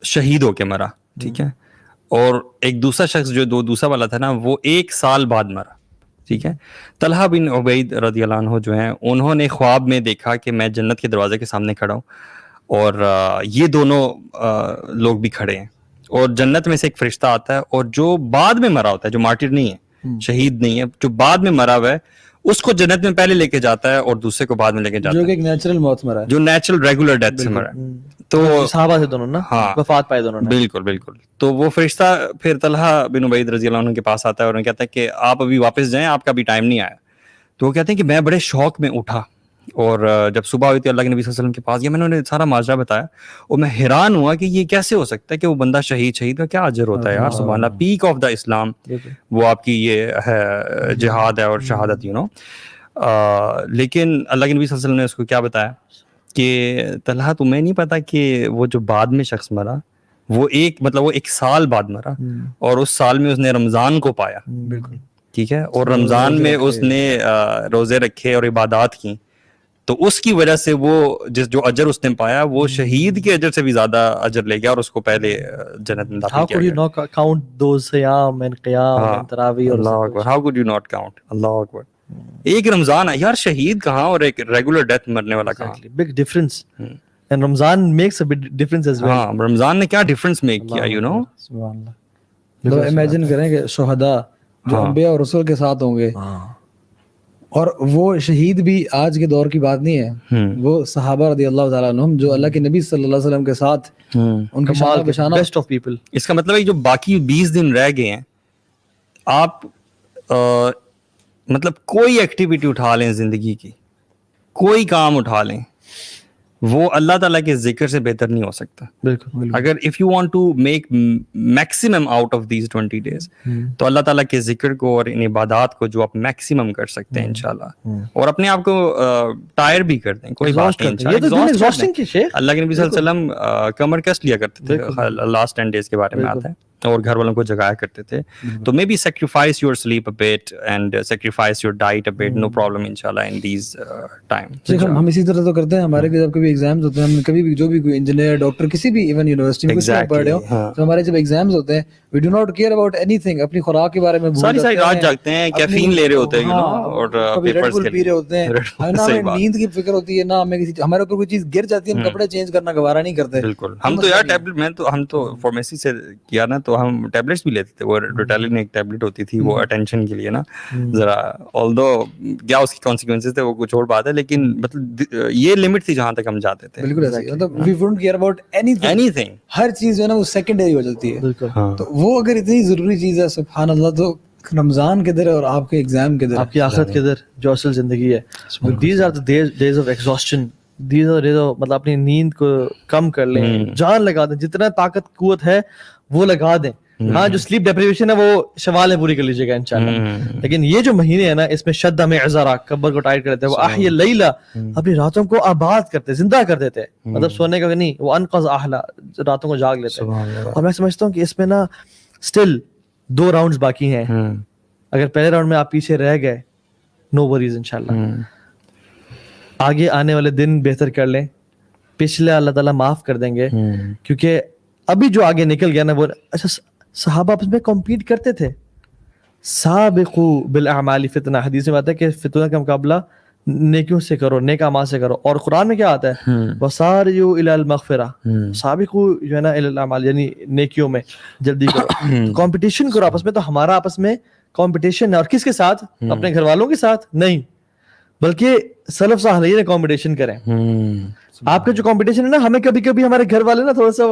شہید ہو کے مرا, ٹھیک ہے, اور ایک دوسرا شخص جو دوسرا والا تھا نا وہ 1 سال بعد مرا, ٹھیک ہے. طلحہ بن عبید رضی اللہ عنہ جو ہیں انہوں نے خواب میں دیکھا کہ میں جنت کے دروازے کے سامنے کھڑا ہوں اور یہ دونوں لوگ بھی کھڑے ہیں, اور جنت میں سے ایک فرشتہ آتا ہے اور جو بعد میں مرا ہوتا ہے, جو مارٹر نہیں ہے, شہید نہیں ہے, جو بعد میں مرا ہوا ہے, اس کو جنت میں پہلے لے کے جاتا ہے اور دوسرے کو بعد میں لے کے جاتا ہے, جو کہ ایک نیچرل موت مرا ہے, جو نیچرل ریگولر ڈیتھ سے مرا ہے. تو صحابہ سے دونوں نا وفات پائے دونوں نے. بالکل. تو وہ فرشتہ پھر طلحہ بن عبید رضی اللہ عنہ کے پاس آتا ہے اور کہتا ہے کہ آپ ابھی واپس جائیں, آپ کا ابھی ٹائم نہیں آیا. تو وہ کہتے ہیں کہ میں بڑے شوق میں اٹھا اور جب صبح ہوئی تھی اللہ کے نبی صلی اللہ علیہ وسلم کے پاس گیا, میں نے انہیں سارا ماجرا بتایا اور میں حیران ہوا کہ یہ کیسے ہو سکتا ہے کہ وہ بندہ شہید کا کیا اجر ہوتا ہے یار, سبحان اللہ, پیک آف دا اسلام وہ آپ کی یہ ہے, جہاد ہے اور شہادت, یو نو. لیکن اللہ کے نبی صلی اللہ علیہ وسلم نے اس کو کیا بتایا کہ طلحہ تمہیں نہیں پتا کہ وہ جو بعد میں شخص مرا وہ وہ 1 سال بعد مرا اور اس سال میں اس نے رمضان کو پایا. بالکل ٹھیک ہے, اور رمضان میں اس نے روزے رکھے اور عبادات کی, تو اس کی وجہ سے وہ جو اجر اس نے پایا وہ شہید کے اجر سے بھی زیادہ اجر لے گیا اور اس کو پہلے جنت میں داخل کیا گیا. How could you not count those صیام and قیام and تراویح اور اللہ اکبر, how could you not count, اللہ اکبر. ایک رمضان ہے یار, شہید کہاں اور ایک ریگولر ڈیتھ مرنے والا کہاں. big difference and Ramadan makes a big difference as well. ہاں, رمضان نے کیا ڈیفرنس میک کیا, یو نو. سبحان اللہ. تو امیجن کریں کہ شہداء جو انبیاء اور رسول کے ساتھ ہوں گے, اور وہ شہید بھی آج کے دور کی بات نہیں ہے, وہ صحابہ رضی اللہ تعالیٰ عنہم جو اللہ کے نبی صلی اللہ علیہ وسلم کے ساتھ ان کی شانہ بشانہ بیسٹ آف پیپل. اس کا مطلب ہے جو باقی 20 دن رہ گئے ہیں, آپ مطلب کوئی ایکٹیویٹی اٹھا لیں زندگی کی, کوئی کام اٹھا لیں, وہ اللہ تعالیٰ کے ذکر سے بہتر نہیں ہو سکتا. بالکل. اگر if you want to make maximum out of these 20 days تو اللہ تعالیٰ کے ذکر کو اور ان عبادات کو جو آپ میکسیمم کر سکتے ہیں انشاءاللہ, اور اپنے آپ کو ٹائر بھی کر دیں, کوئی بات نہیں انشاءاللہ. اللہ کے نبی صلی اللہ علیہ وسلم کمر کس لیا کرتے تھے, لاسٹ 10 days کے بارے میں آتا ہے. اور گھر والوں کو جگایا کرتے تھے. تو maybe sacrifice your sleep a bit and sacrifice your diet a bit, no problem انشاءاللہ ان دیز ٹائم. ہم اسی طرح تو کرتے ہیں. ہمارے جب کبھی ایگزامز ہوتے ہیں, ہم کبھی بھی جو بھی کوئی انجینئر, ڈاکٹر, کسی بھی ایون یونیورسٹی میں کچھ پڑھ رہے ہو, تو ہمارے جب ایگزامز ہوتے ہیں we do not care about anything. اپنی خوراک کے بارے میں ساری رات جاگتے ہیں, کیفین لے رہے ہوتے ہیں اور پیپرز کے پی رہے ہوتے ہیں, نہ ہمیں نیند کی فکر ہوتی ہے, نہ ہمیں کسی ہمارے اوپر کوئی چیز گر جاتی ہے ہم کپڑے چینج کرنا گوارا نہیں کرتے. بالکل. ہم تو یار ٹیبلٹ, ہم تو فارمیسی سے کیا نا, تو ہم ٹیبلٹس بھی لیتے تھے. وہ ریٹالین ایک ٹیبلٹ ہوتی تھی, وہ اٹینشن کے لیے نا ذرا, آلدو کیا اس کی کانسیکوینسز تھے وہ کچھ اور بات ہے, لیکن مطلب یہ لمٹ تھی جہاں تک ہم جاتے تھے. بالکل ایسا ہی, مطلب we don't care about anything. ہر چیز جو ہے نا وہ سیکنڈری ہو جاتی ہے. تو وہ اگر اتنی ضروری چیز ہے, سبحان اللہ, تو رمضان کدھر ہے اور آپ کے ایگزام کدھر, آپ کی آخرت کدھر, جو اصل زندگی ہے. These are the days of exhaustion, these are days of, مطلب اپنی نیند کو کم کر لیں, جان لگا دیں, جتنا طاقت قوت ہے وہ لگا دیں. ہاں جو سلیپ ڈیپریویشن ہے وہ شوال میں پوری کر لیجیے گا انشاءاللہ. لیکن یہ جو مہینے ہیں نا, اس میں شد میں عذرا, قبر کو ٹائٹ کر دیتے ہیں, وہ احیا اللیل, اپنی راتوں کو آباد کرتے, زندہ کر دیتے ہیں. مطلب سونے کا نہیں, وہ انقذ احلا, راتوں کو جاگ لیتے ہیں. اور میں سمجھتا ہوں کہ اس میں نا اسٹل 2 راؤنڈز باقی ہیں. اگر پہلے راؤنڈ میں آپ پیچھے رہ گئے, نو وریز انشاءاللہ, آگے آنے والے دن بہتر کر لیں, پچھلے اللہ تعالیٰ معاف کر دیں گے. کیونکہ ابھی جو آگے نکل گیا نا وہ, اچھا صحابہ آپس میں کمپیٹ کرتے تھے, سابقوا بالاعمال فتنہ, حدیث میں آتا ہے کہ فتنہ کا مقابلہ نیکیوں سے کرو, نیک اعمال سے کرو. اور قرآن میں کیا آتا ہے, وسارعوا الی المغفرہ, سابقوا جو ہے نا الی الاعمال, یعنی نیکیوں میں جلدی کرو. کمپٹیشن کرو آپس میں. تو ہمارا آپس میں کمپٹیشن ہے, اور کس کے ساتھ, اپنے گھر والوں کے ساتھ نہیں, بلکہ سلف صالحین نے کمپٹیشن کریں. آپ کا جو کمپٹیشن ہے نا, ہمیں کبھی کبھی ہمارے گھر والے نا تھوڑا سا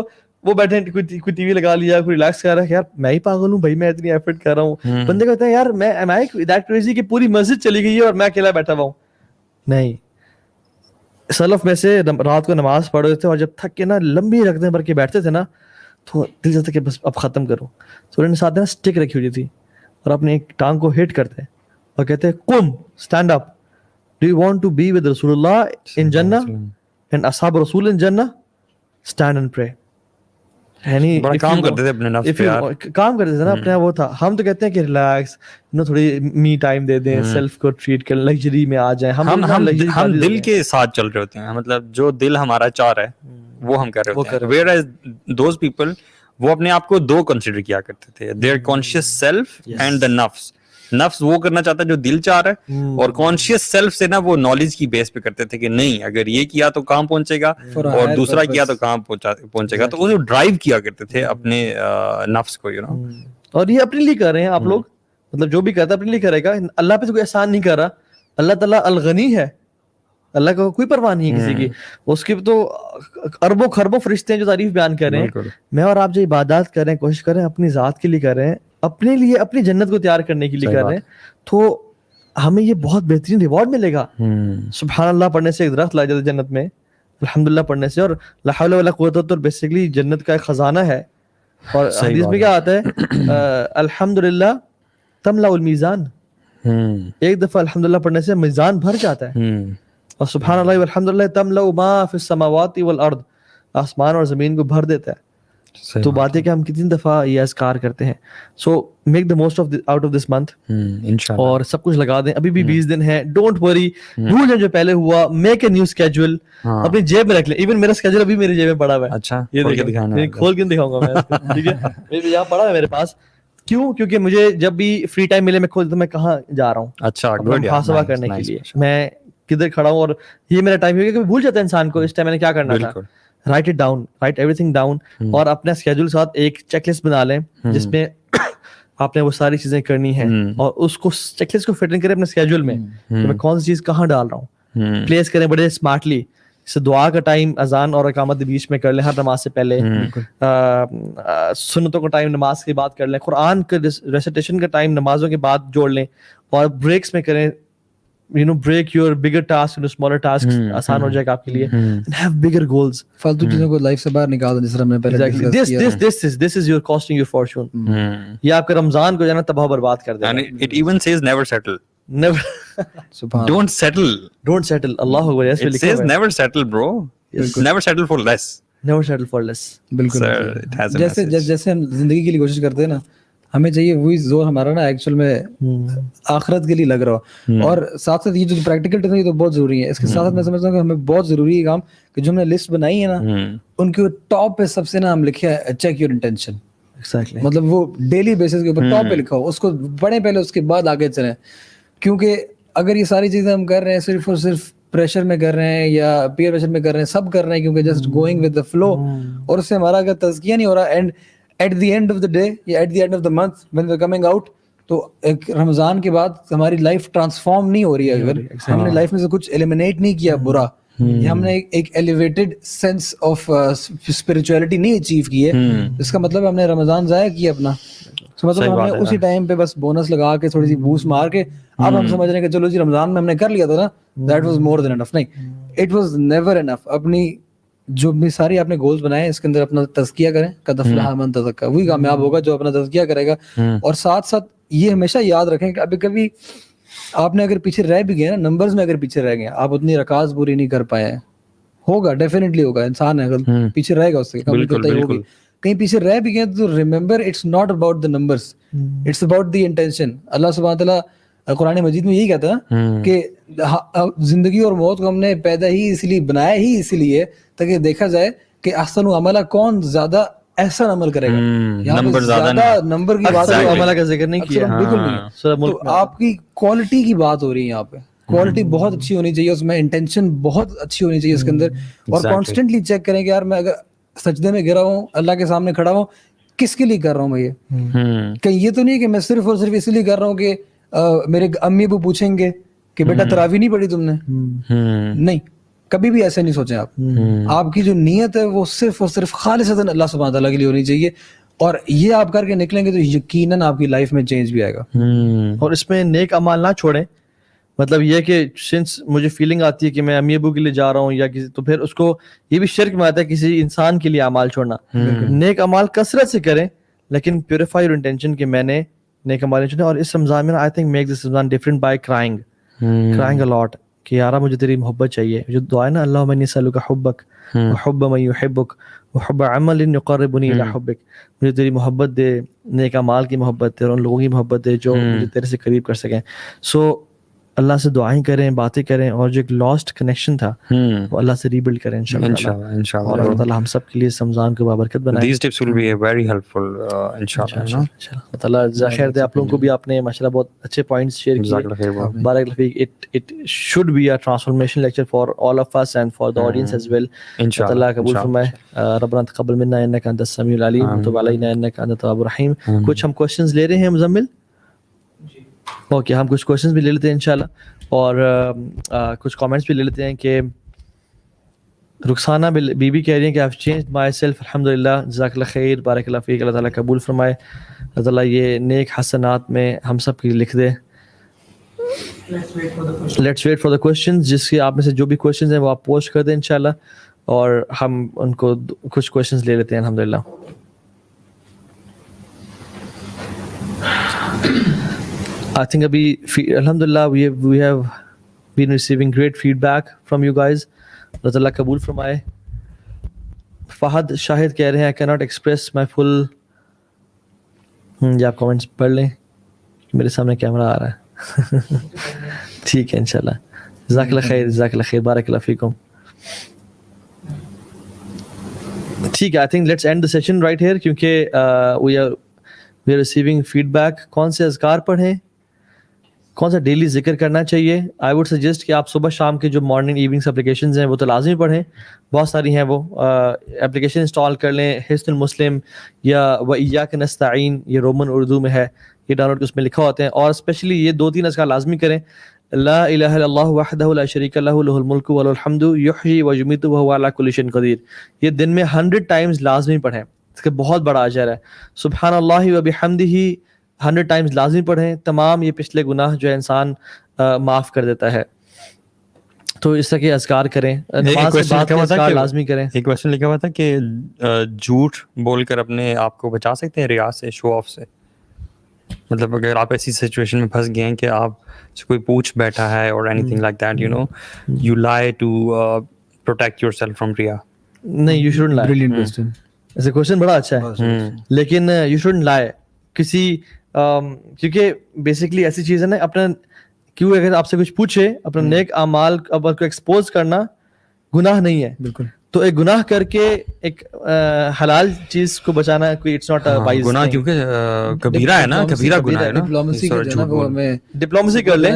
وہ بیٹھے ہیں, کوئی ٹی وی لگا لیا, کوئی ریلیکس کر رہا ہے, یار میں ہی پاگل ہوں بھائی, میں اتنی ایفرٹ کر رہا ہوں. بندے کہتے ہیں یار میں ایم آئی دیٹ کریزی کہ پوری مسجد چلی گئی ہے اور میں اکیلا بیٹھا ہوا ہوں. نہیں, سلف میں سے رات کو نماز پڑھ رہے تھے, اور جب تھک کے نا لمبی رکھتے بھر کے بیٹھتے تھے نا, تو دل چاہتا کہ بس اب ختم کرو. تو انہوں نے ساتھ نا اسٹک رکھی ہوئی تھی, اور اپنے ایک ٹانگ کو ہٹ کرتے اور کہتے قم stand up, do you want to be with رسول اللہ ان جنہ اینڈ اصحاب رسول ان جنہ, اسٹینڈ اینڈ پرے. کام کرتے تھے اپنے نفس پہ یار, کام کرتے تھے نا اپنا. وہ تھا, ہم تو کہتے ہیں کہ ریلیکس, تھوڑی می ٹائم دے دیں, سیلف کو ٹریٹ کر, لگژری میں آ جائیں. ہم دل کے ساتھ چل رہے ہوتے ہیں, مطلب جو دل ہمارا چاہ رہا ہے وہ ہم کر رہے ہوتے ہیں. ویئر ایز دوز پیپل, وہ اپنے آپ کو 2 کنسیڈر کیا کرتے تھے, their conscious self and the نفس. نفس وہ کرنا چاہتا ہے جو دل چاہ رہا ہے, اور کانشیس سیلف سے نا وہ نالج کی بیس پہ کرتے تھے کہ نہیں, اگر یہ کیا تو کہاں پہنچے گا, اور دوسرا کیا تو کہاں پہنچے گا. تو وہ ڈرائیو کیا کرتے تھے اپنے نفس کو, یو نو. اور یہ اپنے لیے کر رہے ہیں آپ لوگ, مطلب جو بھی کرتا ہے اپنے لیے کرے گا. اللہ پہ تو کوئی احسان نہیں کر رہا. اللہ تعالیٰ الغنی ہے, اللہ کو کوئی پرواہ نہیں ہے کسی کی. اس کی تو اربوں خربوں فرشتے ہیں جو تعریف بیان کر رہے ہیں. میں اور آپ جو عبادات کر رہے ہیں, کوشش کر رہے ہیں اپنی ذات کے لیے کر رہے ہیں, اپنے لیے, اپنی جنت کو تیار کرنے کے لیے کر رہے ہیں, تو ہمیں یہ بہت بہترین ریوارڈ ملے گا. سبحان اللہ پڑھنے سے ایک درخت لا جاتا ہے جنت میں, الحمدللہ پڑھنے سے, اور لا حول ولا قوت الا باللہ بیسیکلی جنت کا ایک خزانہ ہے. اور حدیث میں کیا آتا ہے, الحمدللہ تملا المیزان, ایک دفعہ الحمدللہ پڑھنے سے میزان بھر جاتا ہے. اور سبحان اللہ والحمدللہ تملا ما فی السماوات والارض, آسمان اور زمین کو بھر دیتا ہے. تو بات ہے کہ ہم کتنی دفعہ یہ اذکار کرتے ہیں. So make the most out of this month, اور سب کچھ لگا دیں. ابھی بھی 20 دن ہے, ڈونٹ وری, بھول جائیں جو پہلے ہوا. میک اے نیو اسکیجول, اپنی جیب میں رکھ لیں. ایون میرا اسکیجول ابھی میری جیب میں پڑا ہوا ہے. اچھا, یہ کھول کے دکھاؤں گا میں, ٹھیک ہے, یہاں پڑا ہے میرے پاس. کیوں, کیونکہ مجھے جب بھی فری ٹائم ملے میں کھول دیتا ہوں میں کہاں جا رہا ہوں. اچھا, محاسبہ کرنے کے لیے میں کدھر کھڑا ہوں, اور یہ میرا ٹائم ہے. بھول جاتا ہے انسان کو اس ٹائم میں نے کیا کرنا تھا. Right it down, right every thing down, اور اپنے اسکیجول کے ساتھ ایک چیک لسٹ بنا لیں جس میں آپ نے وہ ساری چیزیں کرنی ہیں, اور اس کو چیک لسٹ کو فٹنگ کریں اپنے اسکیجول میں, کہ میں کون سی چیز کہاں ڈال رہا ہوں. پلیس کریں بڑے اسمارٹلی. سے دعا کا ٹائم اذان اور اقامت کے بیچ میں کر لیں, ہر نماز سے پہلے. سنتوں کا ٹائم نماز کے بعد کر لیں. قرآن کے ریسیٹیشن کا ٹائم نمازوں کے بعد جوڑ لیں, اور بریکس میں کریں. break your bigger tasks into smaller tasks, آسان ہو جائے گا آپ کے لیے. and have bigger goals. فالتو چیزوں کو لائف سے باہر نکال دو, جس طرح ہم نے پہلے this is your costing your fortune. یہ آپ کے رمضان کو جانا تباہ برباد کر دے گا. and it even says never settle. never don't settle. Allah Akbar. it says never settle bro. never settle for less. never settle for less. بالکل Sir, it has a جیسے message. جیسے ہم زندگی کے لیے کوشش کرتے ہیں نا, ہمیں چاہیے وہی زور ہمارا نا ایکچوئل میں آخرت کے لیے لگ رہا ہو. اور ساتھ ساتھ یہ جو پریکٹیکل ٹریننگ تو بہت ضروری ہے. اس کے ساتھ ساتھ میں سمجھتا ہوں کہ ہمیں بہت ضروری ہے کام کہ جو ہم نے لسٹ بنائی ہے نا, ان کے ٹاپ پہ سب سے نا ہم لکھے چیک یور انٹینشن. Exactly. مطلب وہ ڈیلی بیسس کے اوپر ٹاپ پہ لکھا ہو, اس کو پڑھیں پہلے, اس کے بعد آگے چلیں. کیونکہ اگر یہ ساری چیزیں ہم کر رہے ہیں صرف اور صرف پریشر میں کر رہے ہیں یا پیئر پریشر میں کر رہے ہیں, سب کر رہے ہیں کیونکہ just going with the flow, اور اس سے ہمارا اگر تزکیہ نہیں ہو رہا, and at the end of the day یا at the end of the month when we coming out, تو ایک رمضان کے بعد ہماری لائف ٹرانسفارم نہیں ہو رہی ہے. اگر ہم نے لائف میں سے کچھ ایلیمینیٹ نہیں کیا برا, یا ہم نے ایک ایلیویٹڈ سینس آف اسپرچویلٹی نہیں اچیو کی ہے, اس کا مطلب ہم نے رمضان ضائع کیا اپنا. مطلب ہم نے اسی ٹائم پہ بس بونس لگا کے تھوڑی سی بوسٹ مار کے اب ہم سمجھ رہے ہیں کہ چلو جی رمضان میں ہم نے کر لیا تھا نا, دیٹ واز مور دین انف. نہیں, اٹ واز نیور انف. اپنی جو بھی ساری آپ نے گولز بنائے اس کے اندر اپنا تزکیہ کریں, قد افلح من تزکیٰ, وہی کامیاب ہوگا جو اپنا تزکیہ کرے گا. اور ساتھ ساتھ یہ ہمیشہ یاد رکھیں کہ ابھی کبھی آپ نے اگر پیچھے رہ بھی گئے نا, نمبرز میں اگر پیچھے رہ گئے, آپ اتنی رکعات پوری نہیں کر پائے ہیں, ہوگا ڈیفینیٹلی ہوگا, انسان ہے اگر پیچھے رہے گا اس سے کبھی ہوگی, کہیں پیچھے رہ بھی گئے تو remember it's not about the numbers, it's about the intention. اللہ سبحانہ تعالیٰ قرآن مجید میں یہی کہتا ہے کہ زندگی اور موت کو ہم نے پیدا ہی اس لیے بنایا ہی اسی لیے تاکہ دیکھا جائے کہ احسن عملہ کون زیادہ احسن عمل کرے گا. یہاں زیادہ نمبر کی بات عملہ کا ذکر نہیں کیا, بالکل نہیں. تو آپ کی کوالٹی کی بات ہو رہی ہے یہاں پہ. کوالٹی بہت اچھی ہونی چاہیے, اس میں انٹینشن بہت اچھی ہونی چاہیے اس کے اندر, اور کانسٹنٹلی چیک کریں کہ یار میں اگر سجدے میں گرا ہوں, اللہ کے سامنے کھڑا ہوں, کس کے لیے کر رہا ہوں میں یہ, کہیں یہ تو نہیں کہ میں صرف اور صرف اس لیے کر رہا ہوں کہ میرے امی ابو پوچھیں گے کہ بیٹا تراویح نہیں پڑھی تم نے. نہیں, کبھی بھی ایسے نہیں سوچیں آپ. آپ کی جو نیت ہے وہ صرف اور صرف خالصتاً اللہ سبحانہ تعالیٰ کے لیے ہونی چاہیے, اور یہ آپ کر کے نکلیں گے تو یقیناً آپ کی لائف میں چینج بھی آئے گا. اور اس میں نیک اعمال نہ چھوڑیں. مطلب یہ کہ سنس مجھے فیلنگ آتی ہے کہ میں امی ابو کے لیے جا رہا ہوں یا کسی, تو پھر اس کو یہ بھی شرک میں آتا ہے کسی انسان کے لیے اعمال چھوڑنا. نیک اعمال کثرت سے کریں, لیکن پیوریفائی یور انٹینشن کہ میں نے نیک اعمال چھوڑے. اور اس رمضان میں آئی تھنک میک دس رمضان different by crying a lot کہ یارا مجھے تیری محبت چاہیے. جو دعا ہے نا, اللہم انی اسألک حبک وحب من یحبک وحب عمل یقربنی الی حبک, مجھے تیری محبت دے, نیک اعمال کی محبت دے, اور ان لوگوں کی محبت دے جو مجھے تیرے سے قریب کر سکیں. سو اللہ سے دعائیں کریں, باتیں کریں, اور جو ایک لاسٹ کنیکشن تھا وہ اللہ سے ریبلڈ کریں انشاءاللہ. اور اللہ تعالیٰ ہم سب کے لیے اس رمضان کو بابرکت بنائے. These tips will be very helpful انشاءاللہ. اللہ تعالیٰ جزاک خیر دے آپ لوگوں کو بھی. آپ نے ماشاءاللہ بہت اچھے پوائنٹس شیئر کیے. بارک اللہ fake. It should be a transformation lecture for all of us and for the audience as well. اللہ قبول فرمائے. ربنا تقبل منا انک انت السمیع العلیم وتب علینا انک انت التواب الرحیم. کچھ ہم کوشچنز لے رہے ہیں مزمل. اوکے, ہم کچھ کوشچنز بھی لے لیتے ہیں انشاءاللہ, اور کچھ کامنٹس بھی لے لیتے ہیں. کہ رخسانہ بی بی کہہ رہی ہیں کہ I've changed myself الحمدللہ. جزاک اللہ خیر, بارک اللہ فیک. اللہ تعالیٰ قبول فرمائے. اللہ تعالیٰ یہ نیک حسنات میں ہم سب کی لکھ دے. Let's wait for the questions. جس کے آپ میں سے جو بھی کوشچنز ہیں وہ آپ پوسٹ کر دیں انشاءاللہ, اور ہم ان کو کچھ کوشچنز لے لیتے ہیں الحمدللہ. I think ابھی الحمدللہ we have been receiving great feedback from you guys. اللہ تعالیٰ قبول فرمائے. فہد شاہد کہہ رہے ہیں I cannot express my full. یہ آپ کامنٹس پڑھ لیں, میرے سامنے کیمرہ آ رہا ہے. ٹھیک ہے انشاءاللہ. جزاک اللہ خیر, جزاک اللہ خیر, بارک اللہ فیکم. ٹھیک ہے, I think let's end the session right here کیونکہ we are receiving feedback. کون سے اذکار پڑھیں, کون سا ڈیلی ذکر کرنا چاہیے. آئی ووڈ سجیسٹ کہ آپ صبح شام کے جو مارننگ ایوننگس اپلیکیشنز ہیں وہ تو لازمی پڑھیں. بہت ساری ہیں, وہ اپلیکیشن انسٹال کر لیں. حصن المسلم یا وإیاک نستعین, یہ رومن اردو میں ہے, یہ ڈاؤن لوڈ کے اس میں لکھا ہوتے ہیں. اور اسپیشلی یہ 2-3 اذکار لازمی کریں. لا الہ الا اللہ وحدہ لا شریک لہ لہ الملک ولہ الحمد یحیی ویمیت وہو علی کل شیء قدیر. یہ دن میں 100 ٹائمز لازمی پڑھیں, اس کا بہت بڑا اجر ہے. سبحان اللہ وبحمدہ 100 ٹائمز لازمی پڑھیں. تمام یہ پچھلے گناہ جو ہے انسان معاف کر دیتا ہے. تو اس طرح کے اذکار کریں. نماز کے بعد کے اذکار لازمی کریں. ایک کویسچن لکھا ہوا تھا کہ جھوٹ بول کر اپنے آپ کو بچا سکتے ہیں ریا سے, شو آف سے. مطلب اگر آپ ایسی سچویشن میں پھنس گئے ہیں کہ آپ سے کوئی پوچھ بیٹھا ہے اور anything like that, you know, you lie to protect yourself from ریا. نہیں you shouldn't lie. Brilliant question. ایسے کوشچن بڑا اچھا ہے, لیکن you shouldn't lie. کسی کیونکہ بیسکلی ایسی چیز ہے نا, اپنا کیوں اگر آپ سے کچھ پوچھے اپنا نیک اعمال کو ایکسپوز کرنا گناہ نہیں ہے. بالکل. تو ایک گناہ کر کے ایک حلال چیز کو بچانا کوئی اٹس ناٹ وائز گناہ, کیونکہ کبیرہ ہے نا, کبیرہ گناہ ہے نا. ڈپلومیسی کا جو وہ ہمیں ڈپلومیسی کر لیں.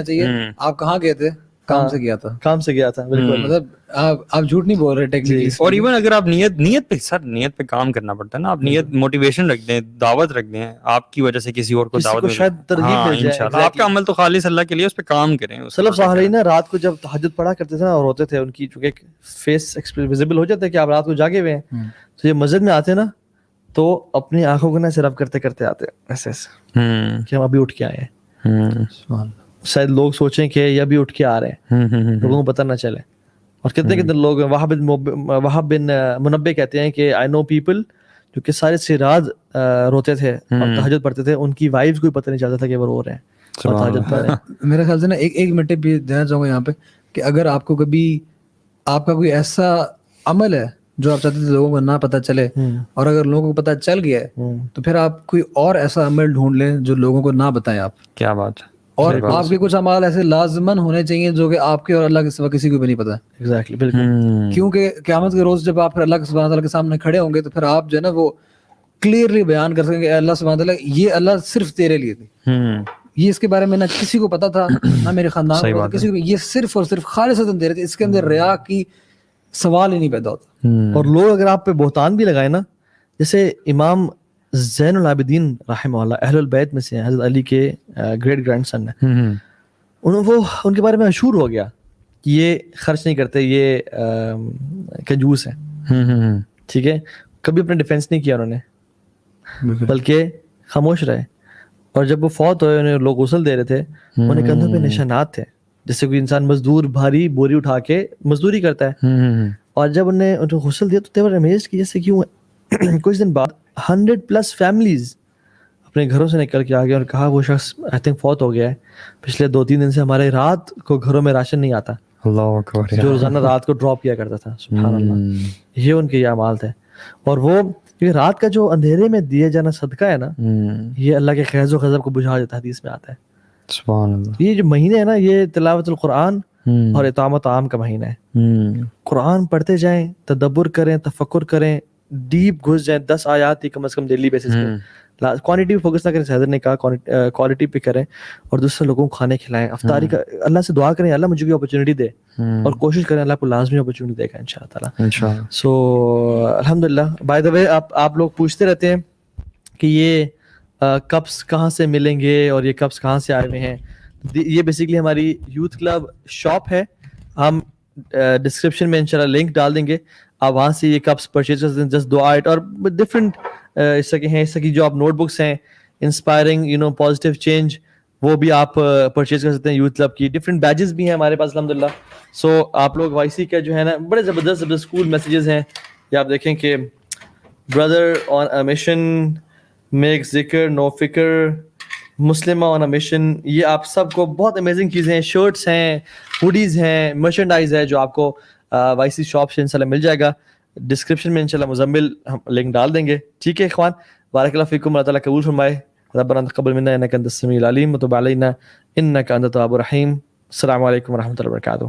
آپ کہاں گئے تھے؟ کام سے گیا تھا. کام سے گیا تھا, بالکل. مطلب آپ جھوٹ نہیں بول رہے ٹیکنیکلی. اور ایون اگر آپ نیت پہ سر نیت پہ کام کرنا پڑتا ہے نا, آپ نیت موٹیویشن رکھ دیں, دعوت رکھ دیں, آپ کی وجہ سے کسی اور کو دعوت شاید ترغیب مل جائے. آپ کا عمل تو خالص اللہ کے لیے, اس پہ کام کریں. سلف صالحین رات کو جب تہجد پڑھا کرتے تھے نا, اور ہوتے تھے ان کی چونکہ فیس ویزیبل ہو جاتا ہے کہ آپ رات کو جاگے ہوئے ہیں, تو یہ مسجد میں آتے نا تو اپنی آنکھوں کو نا صرف کرتے کرتے آتے ایسے ایسے کہ ہم ابھی اٹھ کے آئے ہیں. شاید لوگ سوچیں کہ یہ ابھی اٹھ کے آ رہے ہیں, لوگوں کو پتہ نہ چلے. اور کتنے کتنے لوگ, وہاب بن منبع کہتے ہیں کہ آئی نو پیپل جو کہ ساری رات روتے تھے اور تہجد پڑھتے تھے, ان کی وائفز کو پتہ نہیں چلتا تھا کہ وہ رو رہے ہیں اور تہجد پڑھ رہے ہیں. میرے خیال سے نا ایک منٹ بھی دینا چاہوں گا یہاں پہ کہ اگر آپ کو کبھی آپ کا کوئی ایسا عمل ہے جو آپ چاہتے تھے لوگوں کو نہ پتہ چلے, اور اگر لوگوں کو پتہ چل گیا ہے تو پھر آپ کوئی اور ایسا عمل ڈھونڈ لیں جو لوگوں کو نہ بتائیں آپ. کیا بات ہے. اور آپ کے کچھ اعمال ایسے لازماً ہونے چاہیے جو کہ آپ کے اور اللہ کے سوا کسی کو بھی نہیں پتا. ایگزیکٹلی, بالکل. کیونکہ قیامت کے روز جب آپ پھر اللہ سبحانہ تعالیٰ کے سامنے کھڑے ہوں گے تو پھر آپ جو ہے نا وہ کلیئرلی بیان کر سکیں کہ اللہ سبحانہ تعالیٰ یہ اللہ صرف تیرے لیے تھی, یہ اس کے بارے میں نہ کسی کو پتا تھا نہ میرے خاندان کو کسی کو, یہ صرف اور صرف خالصتاً تیرے تھے. اس کے اندر ریا کی سوال ہی نہیں پیدا ہوتا. اور لوگ اگر آپ پہ بہتان بھی لگائے نا, جیسے امام زین العابدین رحمہ اللہ اہل البیت میں سے حضرت علی کے گریٹ گرینڈ سن ہیں, ان کے بارے میں مشہور ہو گیا کہ یہ خرچ نہیں کرتے, یہ کنجوس ہیں. ٹھیک ہے, کبھی اپنا ڈیفینس نہیں کیا انہوں نے, بلکہ خاموش رہے. اور جب وہ فوت ہوئے, انہیں لوگ غسل دے رہے تھے, انہیں کندھوں پہ نشانات تھے, جیسے کوئی انسان مزدور بھاری بوری اٹھا کے مزدوری کرتا ہے. اور جب انہیں غسل دیا تو they were amazed کہ جیسے کیوں. کچھ دن بعد 100+ فیملیز اپنے گھروں سے نکل کے آ گئے اور کہا وہ شخص آئی تھنک فوت ہو گیا ہے, پچھلے 2-3 دن سے ہمارے رات کو گھروں میں راشن نہیں آتا, اللہ اکبر, جو روزانہ رات کو ڈراپ کیا کرتا تھا. سبحان اللہ, یہ ان کے یہ اعمال تھے. اور وہ کیونکہ رات کا جو اندھیرے میں دیے جانا صدقہ ہے نا, یہ اللہ کے خیز و غضب کو بجھا دیتا ہے, حدیث میں آتا ہے. سبحان اللہ. یہ جو مہینے ہے نا, یہ تلاوت القرآن اور اطعام طعام کا مہینہ ہے. قرآن پڑھتے جائیں, تدبر کریں, تفکر کریں, ڈیپ گھس جائیں. 10 آیات ہی کم از کم ڈیلی بیسس پہ, کوانٹٹی پہ فوکس نہ کریں, حضرت نے کہا کوالٹی پہ کریں. اور دوسرے لوگوں کو کھانے کھلائیں, افطاری کا اللہ سے دعا کریں اللہ مجھے بھی اپرچونٹی دے, اور کوشش کریں اللہ کو لازمی اپرچونٹی دے گا انشاءاللہ. سو الحمدللہ. بائی دا وے آپ لوگ پوچھتے رہتے ہیں کہ یہ کپس کہاں سے ملیں گے اور یہ کپس کہاں سے آئے ہوئے ہیں. یہ بیسکلی ہماری یوتھ کلب شاپ ہے, ہم ڈسکرپشن میں انشاءاللہ لنک ڈال دیں گے, آپ وہاں سے یہ کپس پرچیز کر سکتے ہیں. جسٹ 2 آئٹ اور ڈفرینٹ اس طرح کے ہیں, اس طرح کی جو آپ نوٹ بکس ہیں انسپائرنگ پازیٹیو چینج, وہ بھی آپ پرچیز کر سکتے ہیں. یوتھ کلب کی ڈفرینٹ بیجز بھی ہیں ہمارے پاس الحمدللہ. سو آپ لوگ وائی سی کا جو ہے نا بڑے زبردست اسکول میسیجز ہیں, یہ آپ دیکھیں کہ brother on a mission, make ذکر نو فکر, مسلمہ آن اے مشن, یہ آپ سب کو بہت امیزنگ چیزیں ہیں. شرٹس ہیں, ہوڈیز ہیں, مرچنڈائز ہے جو آپ کو وائی سی شاپ سے انشاءاللہ مل جائے گا. ڈسکرپشن میں انشاءاللہ مزمل ہم لنک ڈال دیں گے. ٹھیک ہے اخوان, بارک اللہ فیکم, اللہ تعالیٰ قبول فرمائے. ربنا تقبل منا انک انت السمیع العلیم وتب علینا انک انت التواب الرحیم. السلام علیکم ورحمۃ اللہ وبرکاتہ.